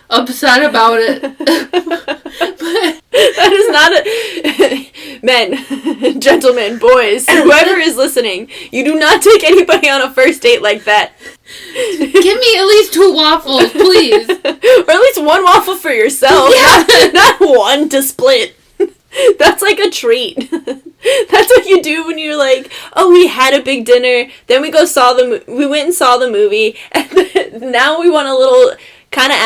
upset about it. But that is not men, gentlemen, boys, whoever is listening, you do not take anybody on a first date like that. Give me at least 2 waffles, please. Or at least 1 waffle for yourself. Yeah. Not 1 to split. That's like a treat. That's what you do when you're like, oh, we had a big dinner, then we went and saw the movie, and then now we want a little kind of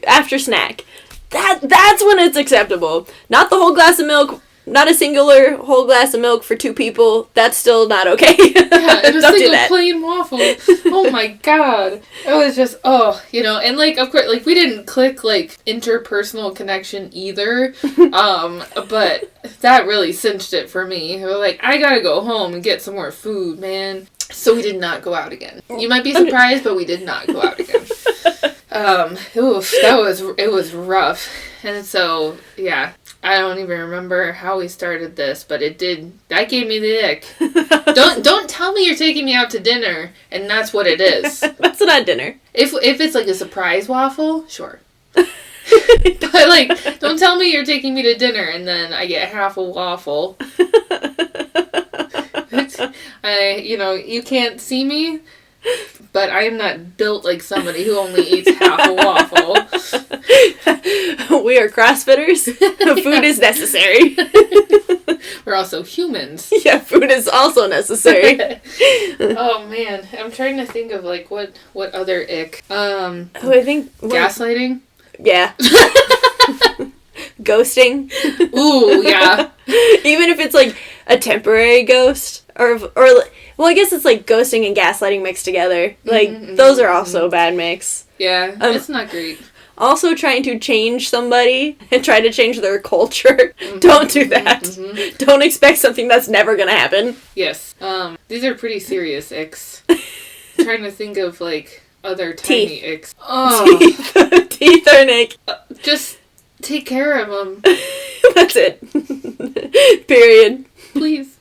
after snack. That's when it's acceptable. Not the whole glass of milk not a singular whole glass of milk for 2 people. That's still not okay. Yeah, and a Don't do single that. plain waffle. Oh my god. It was just, and like, of course, like, we didn't click, like, interpersonal connection either, but that really cinched it for me. We were like, I gotta go home and get some more food, man. So we did not go out again. You might be surprised, but we did not go out again. It was rough. And so, yeah, I don't even remember how we started this, but that gave me the ick. Don't tell me you're taking me out to dinner, and that's what it is. That's not dinner. If it's like a surprise waffle, sure. But, like, don't tell me you're taking me to dinner, and then I get half a waffle. You can't see me, but I am not built like somebody who only eats half a waffle. We are CrossFitters. Food is necessary. We're also humans. Yeah, food is also necessary. Oh man, I'm trying to think of like what other ick. I think gaslighting. Yeah. Ghosting. Ooh, yeah. Even if it's like a temporary ghost, or well, I guess it's like ghosting and gaslighting mixed together. Like those are also a bad mix. Yeah, it's not great. Also, trying to change somebody and try to change their culture. Don't do that. Don't expect something that's never gonna happen. Yes. These are pretty serious icks. I'm trying to think of like other tiny icks. Oh. Teeth are an ick. Just take care of them. That's it. Period. Please.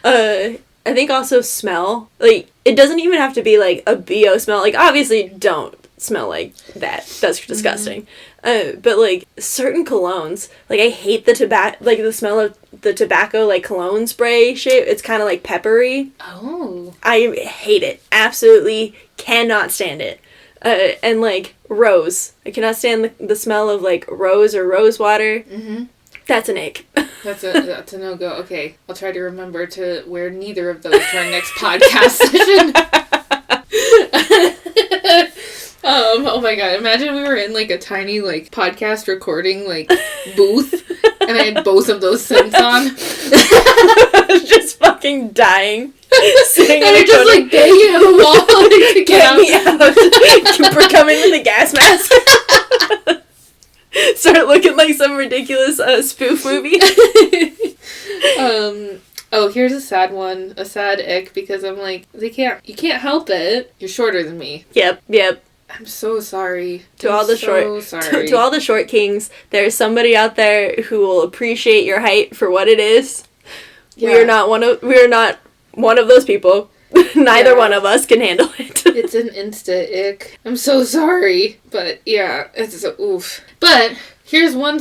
I think also smell. Like, it doesn't even have to be like a BO smell. Like, obviously don't smell like that. That's disgusting. But like certain colognes, like I hate the the smell of the tobacco like cologne spray shit. It's kind of like peppery. Oh. I hate it. Absolutely cannot stand it. And like rose. I cannot stand the smell of like rose or rose water. That's an ick. That's a no-go. Okay, I'll try to remember to wear neither of those to our next podcast session. Oh my god, imagine we were in like a tiny like podcast recording like booth and I had both of those scents on. Just fucking dying. Sitting and you're just like banging on the wall like, to get me out. We're coming with a gas mask. Start looking like some ridiculous spoof movie. Here's a sad one. A sad ick because I'm like, you can't help it. You're shorter than me. Yep. I'm so sorry. To all the short kings, there's somebody out there who will appreciate your height for what it is. Yeah. We are not one of those people. Neither one of us can handle it. It's an insta ick. I'm so sorry, but yeah, it's a oof. But here's one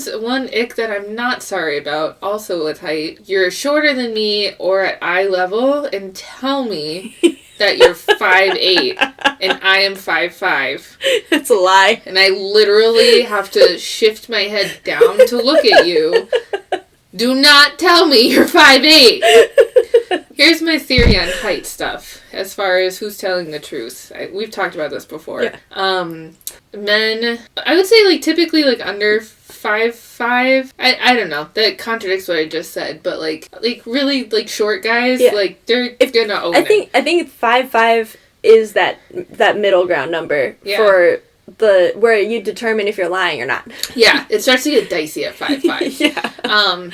ick that I'm not sorry about. Also with height, you're shorter than me or at eye level, and tell me that you're 5'8" and I am 5'5". It's a lie. And I literally have to shift my head down to look at you. Do not tell me you're 5'8". Here's my theory on height stuff, as far as who's telling the truth. We've talked about this before. Yeah. Men, I would say, like, typically, like, under 5'5". I don't know. That contradicts what I just said, but, like really, like, short guys, like, they're gonna own it. I think 5'5" is that middle ground number for where you determine if you're lying or not. Yeah, it starts to get dicey at 5'5". Yeah.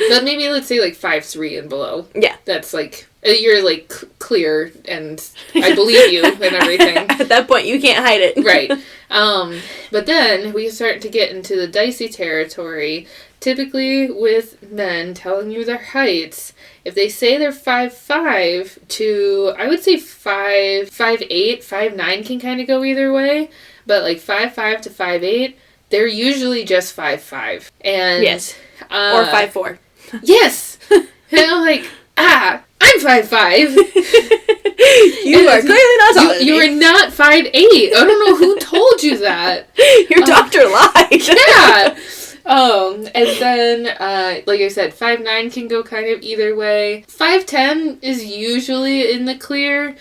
But maybe let's say like 5'3" and below. Yeah. That's like, you're like clear and I believe you and everything. At that point, you can't hide it. Right. But then we start to get into the dicey territory, typically with men telling you their heights. If they say they're 5'5" to, I would say 5'8", 5'9" can kind of go either way. But like 5'5" to 5'8", they're usually just 5'5". And yes. Or 5'4". Yes. And I'm like, I'm 5'5". You are clearly not taller than me. You are not 5'8". I don't know who told you that. Your doctor lied. Yeah. And then, like I said, 5'9" can go kind of either way. 5'10" is usually in the clear.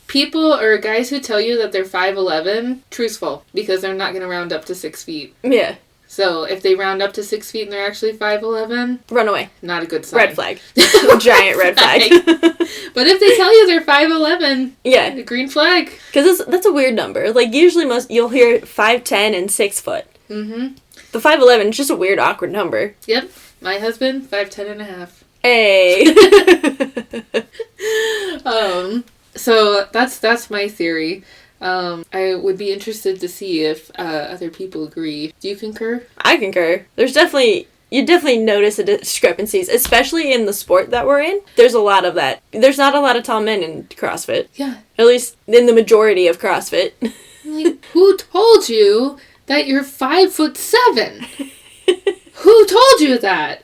People or guys who tell you that they're 5'11", truthful, because they're not going to round up to 6 feet. Yeah. So if they round up to 6 feet and they're actually 5'11", run away. not a good sign. Red flag. Giant red flag. But if they tell you they're 5'11", yeah, the green flag. Because that's a weird number. Like, usually you'll hear 5'10" and 6 foot. Mm-hmm. The 5'11" is just a weird, awkward number. Yep. My husband, 5'10" and a half. Hey. So that's my theory. I would be interested to see if other people agree. Do you concur? I concur. You definitely notice the discrepancies, especially in the sport that we're in. There's a lot of that. There's not a lot of tall men in CrossFit. Yeah. At least in the majority of CrossFit. Like, who told you that you're 5'7"? Who told you that?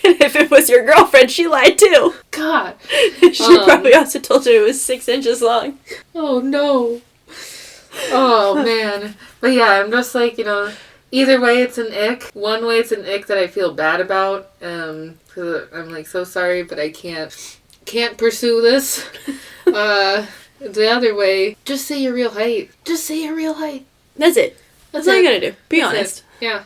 And if it was your girlfriend, she lied too. God. She probably also told you it was 6 inches long. Oh, no. Oh, man. But yeah, I'm just like, either way it's an ick. One way it's an ick that I feel bad about. Cause I'm like, so sorry, but I can't pursue this. The other way, just say your real height. Just say your real height. That's it. That's all you gotta do. Be honest. Yeah.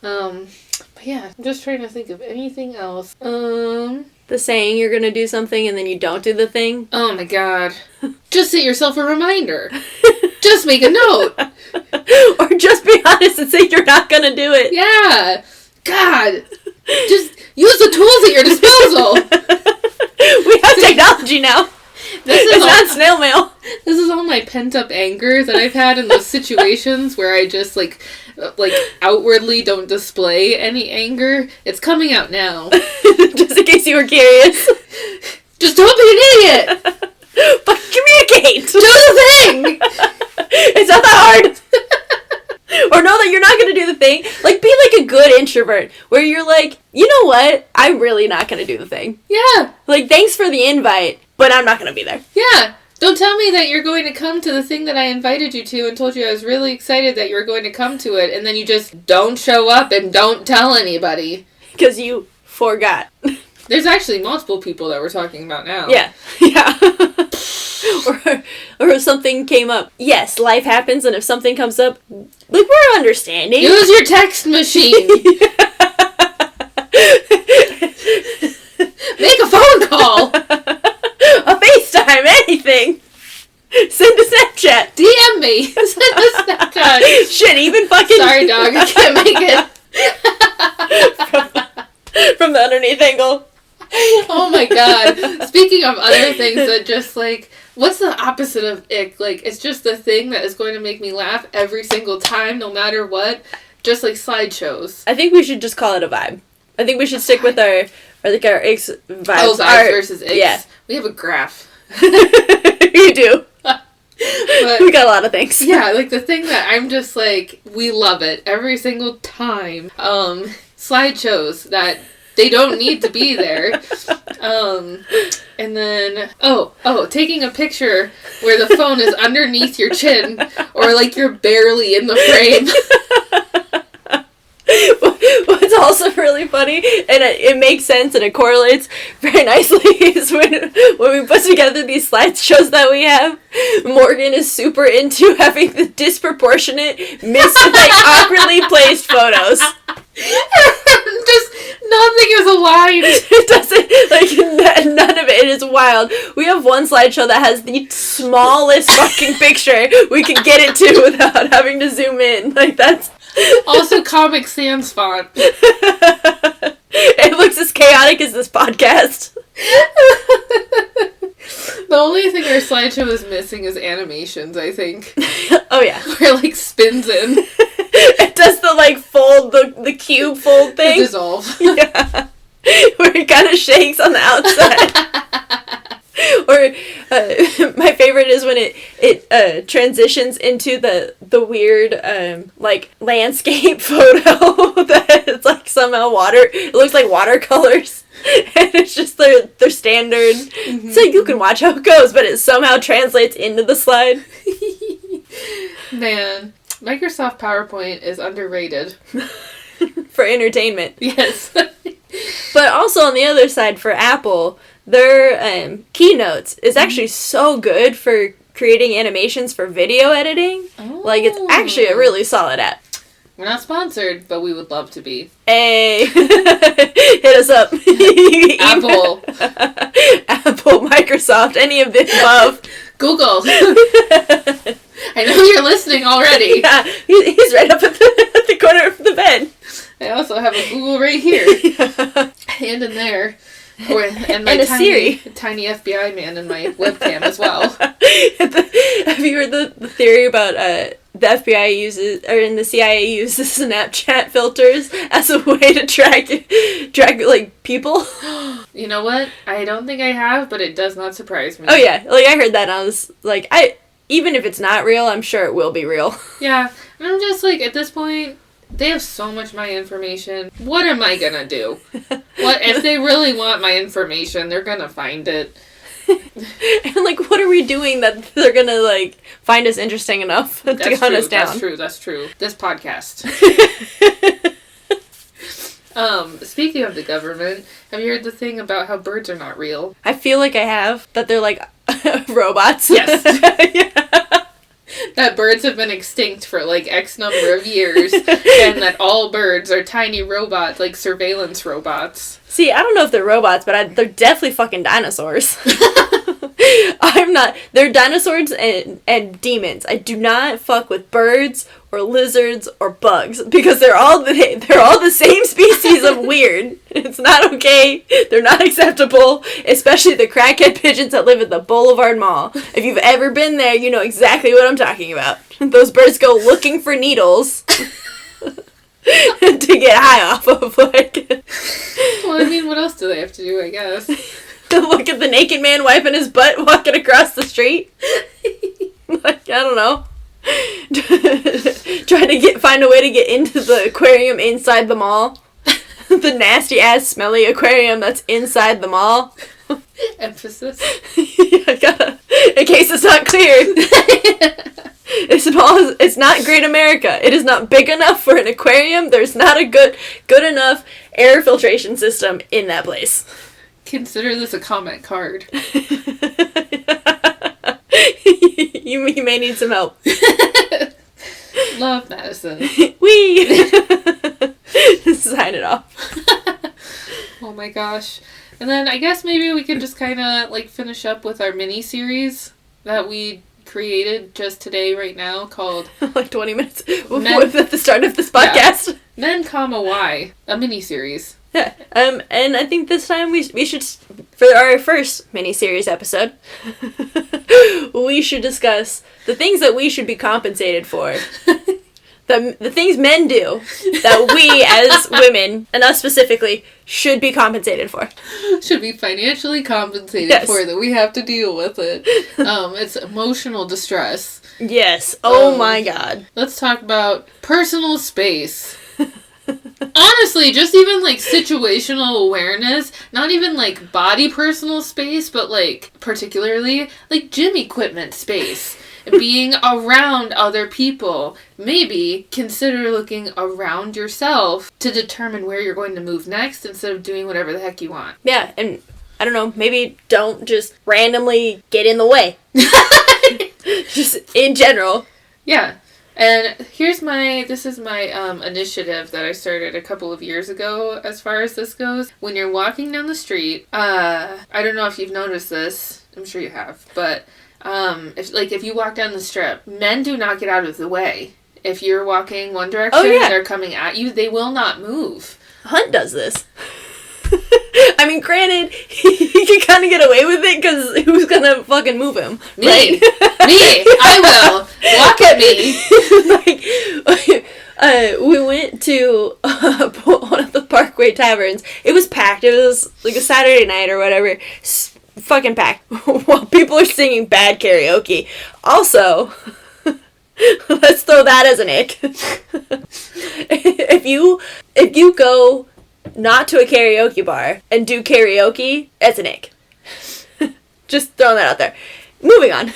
But yeah, I'm just trying to think of anything else. The saying you're gonna do something and then you don't do the thing. Oh my god. Just set yourself a reminder. Just make a note. Or just be honest and say you're not gonna do it. Yeah. God. Just use the tools at your disposal. We have technology now. It's not snail mail. This is all my pent-up anger that I've had in those situations where I just, like outwardly don't display any anger. It's coming out now. Just in case you were curious. Just don't be an idiot! But communicate! Do the thing! It's not that hard! Or know that you're not gonna do the thing. Like, be like a good introvert, where you're like, you know what? I'm really not gonna do the thing. Yeah. Like, thanks for the invite, but I'm not gonna be there. Yeah. Don't tell me that you're going to come to the thing that I invited you to and told you I was really excited that you were going to come to it, and then you just don't show up and don't tell anybody. Because you forgot. There's actually multiple people that we're talking about now. Yeah. Yeah. or if something came up. Yes, life happens, and if something comes up, like, we're understanding. Use your text machine. Make a phone call. A FaceTime, anything. Send a Snapchat. DM me. Send a Snapchat. Shit, even fucking... Sorry, dog, I can't make it. From the underneath angle. Oh my god. Speaking of other things that just, like... What's the opposite of ick? Like, it's just the thing that is going to make me laugh every single time, no matter what. Just like slideshows. I think we should just call it a vibe. I think we should stick with our icks vibes. Oh, vibes versus icks. Yeah. We have a graph. You do. But, we got a lot of things. Yeah, like the thing that I'm just like, we love it every single time. Slideshows that they don't need to be there. And then, taking a picture where the phone is underneath your chin, or like you're barely in the frame. What's also really funny, and it makes sense and it correlates very nicely, is when we put together these slideshows that we have, Morgan is super into having the disproportionate, awkwardly placed photos. Just nothing is aligned. It doesn't, none of it is wild. We have one slideshow that has the smallest fucking picture we can get it to without having to zoom in. Like, that's... Also Comic Sans font. It looks as chaotic as this podcast. The only thing our slideshow is missing is animations, I think. Oh, yeah. Where it, like, spins in. It does the, like, fold, the cube fold thing. The dissolve. Yeah. Where it kind of shakes on the outside. Or my favorite is when it transitions into the weird like landscape photo that it's like somehow it looks like watercolors, and it's just their standard. Mm-hmm. So you can watch how it goes, but it somehow translates into the slide. Man, Microsoft PowerPoint is underrated. For entertainment. Yes. But also on the other side, for Apple, their keynotes is actually so good for creating animations for video editing. Oh. Like, it's actually a really solid app. We're not sponsored, but we would love to be. Hey, hit us up. Apple. Apple, Microsoft, any of the above. Google. I know you're listening already. Yeah, he's right up at the corner of the bed. I also have a Google right here. And in there. And my tiny FBI man in my webcam as well. Have you heard the theory about the FBI uses, or in the CIA uses Snapchat filters as a way to track like people? You know what? I don't think I have, but it does not surprise me. Oh yeah, like I heard that and I was like, even if it's not real, I'm sure it will be real. Yeah, and I'm just like, at this point, they have so much of my information. What am I gonna do? What if they really want my information? They're gonna find it. And like, what are we doing that they're gonna like find us interesting enough to hunt us down? That's true. This podcast. Speaking of the government, have you heard the thing about how birds are not real? I feel like I have. That they're like robots. Yes. Yeah. That birds have been extinct for like X number of years, and that all birds are tiny robots, like surveillance robots. See, I don't know if they're robots, but they're definitely fucking dinosaurs. They're dinosaurs and demons. I do not fuck with birds or lizards or bugs because they're all the same species of weird. It's not okay. They're not acceptable, especially the crackhead pigeons that live at the Boulevard Mall. If you've ever been there, you know exactly what I'm talking about. Those birds go looking for needles to get high off of, like. Well, I mean, what else do they have to do, I guess? Look at the naked man wiping his butt walking across the street. Like, I don't know. Trying to find a way to get into the aquarium inside the mall. The nasty ass smelly aquarium that's inside the mall. Emphasis. Yeah, in case it's not clear. It's not Great America. It is not big enough for an aquarium. There's not a good enough air filtration system in that place. Consider this a comment card. You may need some help. Love Madison. Wee! Sign it off. Oh my gosh. And then I guess maybe we can just kind of like finish up with our mini-series that we created just today right now called... like 20 minutes at the start of this podcast. Yeah. Men, why? A mini-series. Yeah, and I think this time we should, for our first mini-series episode, we should discuss the things that we should be compensated for. The things men do that we as women, and us specifically, should be compensated for. Should be financially compensated for, that we have to deal with it. It's emotional distress. Yes. Oh my god. Let's talk about personal space. Honestly, just even like situational awareness, not even like body personal space, but like particularly like gym equipment space. Being around other people. Maybe consider looking around yourself to determine where you're going to move next instead of doing whatever the heck you want. Yeah, and I don't know, maybe don't just randomly get in the way. Just in general. Yeah. And this is my initiative that I started a couple of years ago as far as this goes. When you're walking down the street, I don't know if you've noticed this, I'm sure you have, but if you walk down the strip, men do not get out of the way. If you're walking one direction and they're coming at you, they will not move. Hunt does this. I mean, granted, he can kind of get away with it because who's gonna fucking move him? Me. Right? Me. I will. Walk at me. We went to one of the Parkway taverns. It was packed. It was like a Saturday night or whatever. Fucking packed. While people are singing bad karaoke. Also, let's throw that as an ick. If you go not to a karaoke bar and do karaoke, that's an ick. Just throwing that out there. Moving on.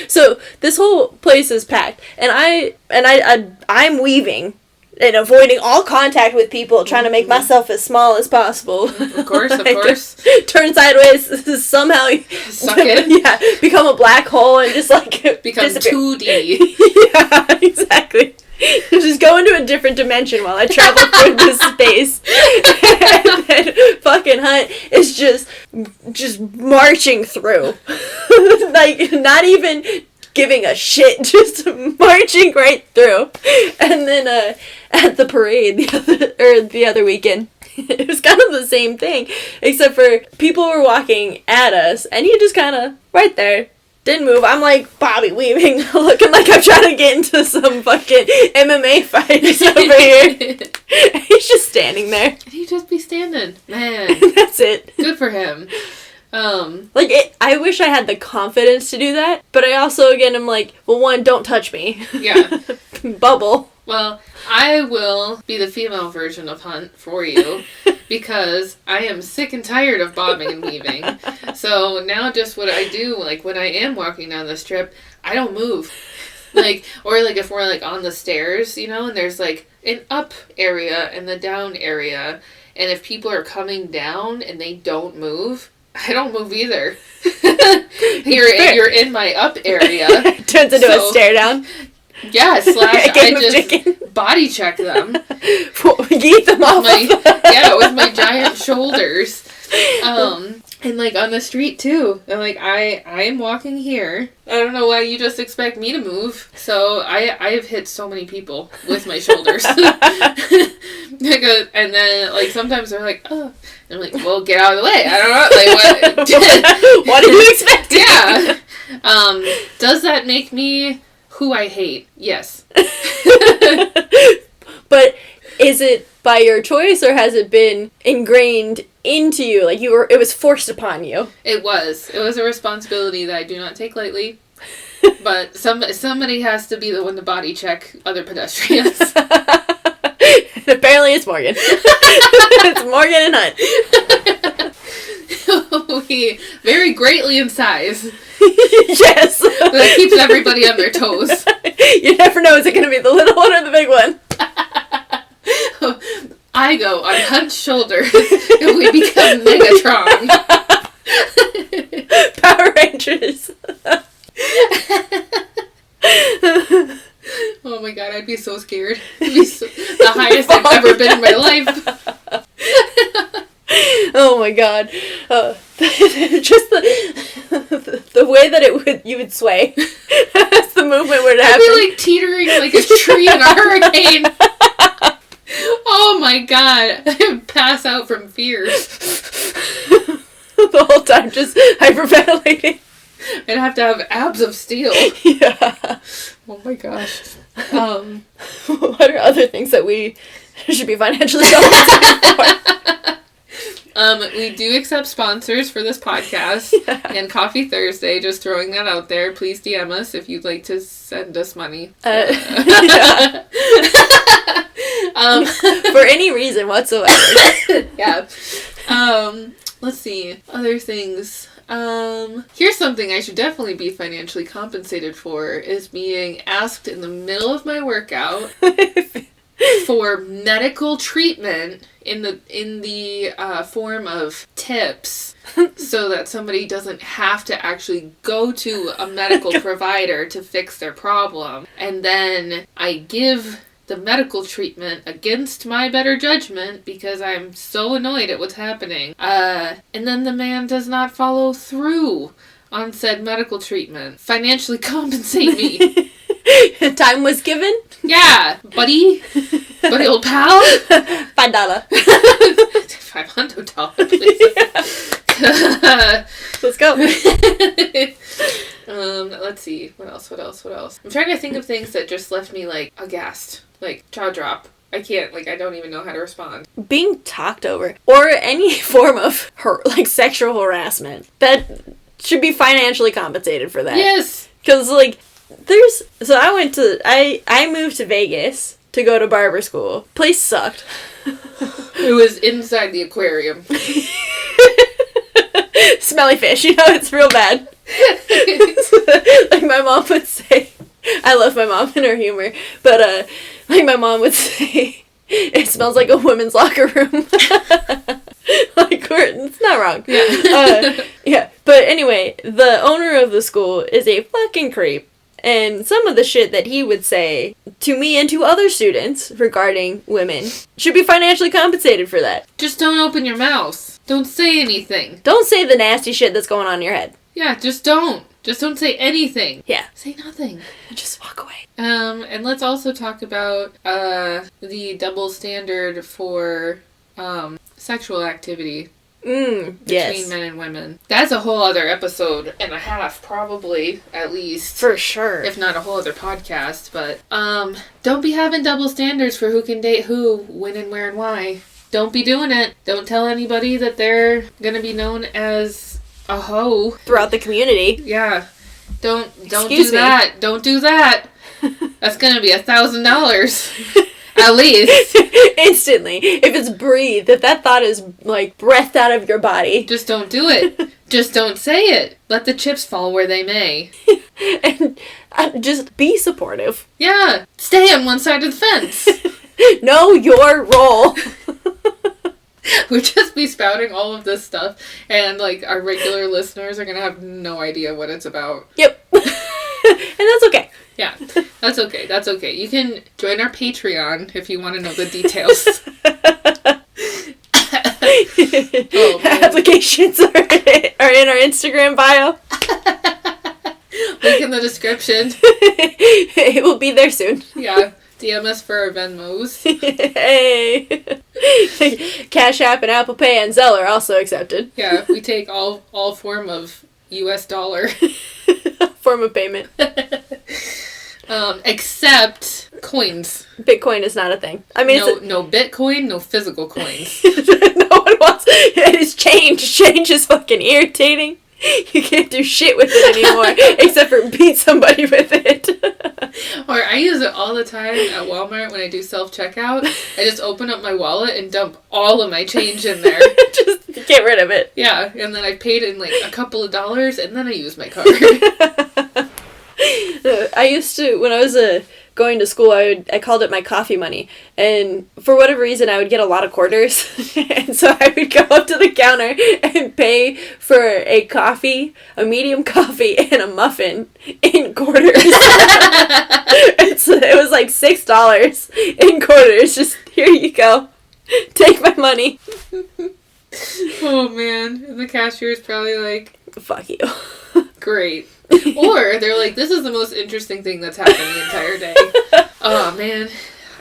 So this whole place is packed, and I'm weaving and avoiding all contact with people, trying to make myself as small as possible. Of course, of course. Turn sideways, somehow suck it. Yeah, become a black hole and just like become disappear. 2D. Yeah, exactly. Just go into a different dimension while I travel through this space. And then fucking Hunt is just marching through. Like, not even giving a shit, just marching right through. And then at the parade the other weekend, it was kind of the same thing, except for people were walking at us, and he just kind of right there. Didn't move. I'm like Bobby weaving, looking like I'm trying to get into some fucking MMA fights over here. He's just standing there. And he'd just be standing. Man. That's it. Good for him. I wish I had the confidence to do that, but I also, again, am like, well, one, don't touch me. Yeah. Bubble. Well, I will be the female version of Hunt for you because I am sick and tired of bobbing and weaving. So now just what I do, like when I am walking down the strip, I don't move. Like, or like if we're like on the stairs, you know, and there's like an up area and the down area. And if people are coming down and they don't move, I don't move either. You're in my up area. Turns into a stare down. Yeah, I just chicken. Body check them. Yeet them off. With my giant shoulders. And like on the street too. And like I am walking here. I don't know why you just expect me to move. So I have hit so many people with my shoulders. And then like sometimes they're like, oh. And I'm like, well, get out of the way. I don't know. Like what are you expecting? Yeah. Does that make me who I hate? Yes. But is it by your choice, or has it been ingrained into you? Like it was forced upon you? It was a responsibility that I do not take lightly. But somebody has to be the one to body check other pedestrians. And apparently it's Morgan. It's Morgan and Hunt. We vary greatly in size. Yes. That keeps everybody on their toes. You never know, is it going to be the little one or the big one? I go on Hunt's shoulders and we become Megatron. Power Rangers. Oh my god, I'd be so scared. It'd be the highest I've ever been in my life. Oh my god. Just the way that you would sway. As the movement would happen. I'd be like teetering like a tree in a hurricane. Oh my god. I'd pass out from fear. The whole time just hyperventilating. I'd have to have abs of steel. Yeah. Oh my gosh. What are other things that we should be financially compensated for? We do accept sponsors for this podcast. Yeah. And Coffee Thursday, just throwing that out there. Please DM us if you'd like to send us money. Yeah. For any reason whatsoever. Yeah. Let's see. Other things. Here's something I should definitely be financially compensated for, is being asked in the middle of my workout for medical treatment in the form of tips, so that somebody doesn't have to actually go to a medical provider to fix their problem. And then I give the medical treatment against my better judgment because I'm so annoyed at what's happening. And then the man does not follow through on said medical treatment. Financially compensate me. Time was given? Yeah, buddy. Buddy old pal. $5. $500, please. Let's go. Let's see. What else? I'm trying to think of things that just left me, like, aghast. Like, jaw drop. I can't, like, I don't even know how to respond. Being talked over, or any form of, sexual harassment, that should be financially compensated for that. Yes! Because, like, I moved to Vegas to go to barber school. Place sucked. It was inside the aquarium. Smelly fish, it's real bad. Like my mom would say, I love my mom and her humor, but like my mom would say, it smells like a women's locker room. Like, it's not wrong. Yeah. Yeah. But anyway, the owner of the school is a fucking creep. And some of the shit that he would say to me and to other students regarding women should be financially compensated for that. Just don't open your mouth. Don't say anything. Don't say the nasty shit that's going on in your head. Yeah, just don't. Just don't say anything. Yeah. Say nothing. Just walk away. And let's also talk about the double standard for sexual activity between men and women. That's a whole other episode and a half, probably, at least. For sure. If not a whole other podcast. But don't be having double standards for who can date who, when and where and why. Don't be doing it. Don't tell anybody that they're going to be known as a hoe. Throughout the community. Yeah. Don't do that. Don't do that. That's going to be $1,000. At least. Instantly. If it's breathed, if that thought is, like, breathed out of your body. Just don't do it. Just don't say it. Let the chips fall where they may. And just be supportive. Yeah. Stay on one side of the fence. Know your role. We'll just be spouting all of this stuff, and, like, our regular listeners are going to have no idea what it's about. Yep. And that's okay. Yeah, that's okay. That's okay. You can join our Patreon if you want to know the details. Oh, Applications are in our Instagram bio. Link in the description. It will be there soon. Yeah. DM us for our Venmos. Hey. Cash App and Apple Pay and Zelle are also accepted. Yeah, we take all form of US dollar. Form of payment. Except coins. Bitcoin is not a thing. I mean, no Bitcoin, no physical coins. No one wants it. Is change. Change is fucking irritating. You can't do shit with it anymore except for beat somebody with it. Or I use it all the time at Walmart when I do self-checkout. I just open up my wallet and dump all of my change in there. Just get rid of it. Yeah, and then I paid in like a couple of dollars and then I use my card. I used to, when I was going to school, I called it my coffee money. And for whatever reason, I would get a lot of quarters. And so I would go up to the counter and pay for a coffee, a medium coffee, and a muffin in quarters. And so it was like $6 in quarters. Just, here you go. Take my money. Oh, man. And the cashier is probably like, fuck you. Great. Or they're like, this is the most interesting thing that's happened the entire day. Oh, man.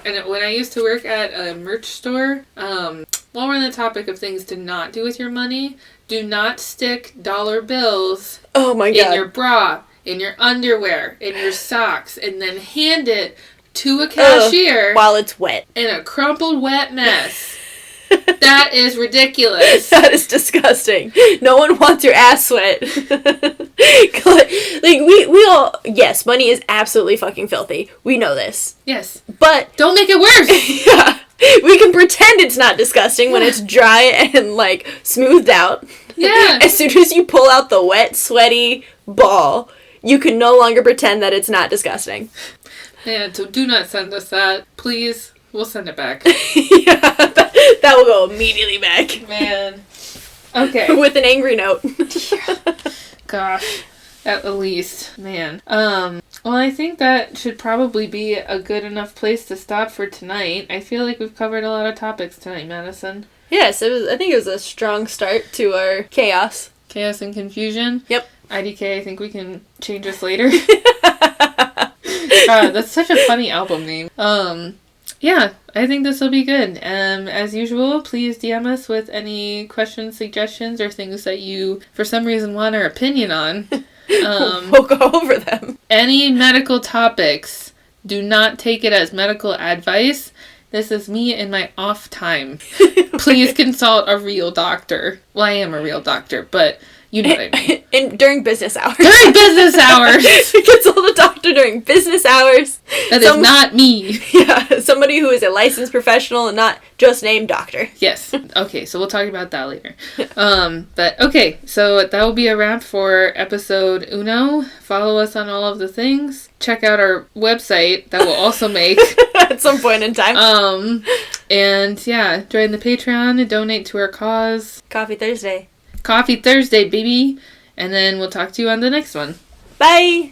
And when I used to work at a merch store, while we're on the topic of things to not do with your money, do not stick dollar bills Oh my God. in your bra, in your underwear, in your socks, and then hand it to a cashier while it's wet. in a crumpled, wet mess. That is ridiculous. That is disgusting. No one wants your ass wet. Like, we all, yes, money is absolutely fucking filthy. We know this. Yes. But don't make it worse. Yeah, we can pretend it's not disgusting when it's dry and, like, smoothed out. Yeah. As soon as you pull out the wet, sweaty ball, you can no longer pretend that it's not disgusting. Yeah, so do not send us that. Please. We'll send it back. Yeah, that will go immediately back. Man. Okay. With an angry note. Yeah. Gosh. At least. Man. Well, I think that should probably be a good enough place to stop for tonight. I feel like we've covered a lot of topics tonight, Madison. Yes, I think it was a strong start to our chaos. Chaos and confusion? Yep. IDK, I think we can change this later. That's such a funny album name. Yeah, I think this will be good. As usual, please DM us with any questions, suggestions, or things that you, for some reason, want our opinion on. We'll go over them. Any medical topics, do not take it as medical advice. This is me in my off time. Please consult a real doctor. Well, I am a real doctor, but you know what I mean. During business hours. During business hours! Consult a doctor during business hours. That is not me. Yeah, somebody who is a licensed professional and not just named doctor. Yes. Okay, so we'll talk about that later. But okay, so that will be a wrap for episode uno. Follow us on all of the things. Check out our website that we'll also make at some point in time. And yeah, join the Patreon and donate to our cause. Coffee Thursday. Coffee Thursday, baby. And then we'll talk to you on the next one. Bye.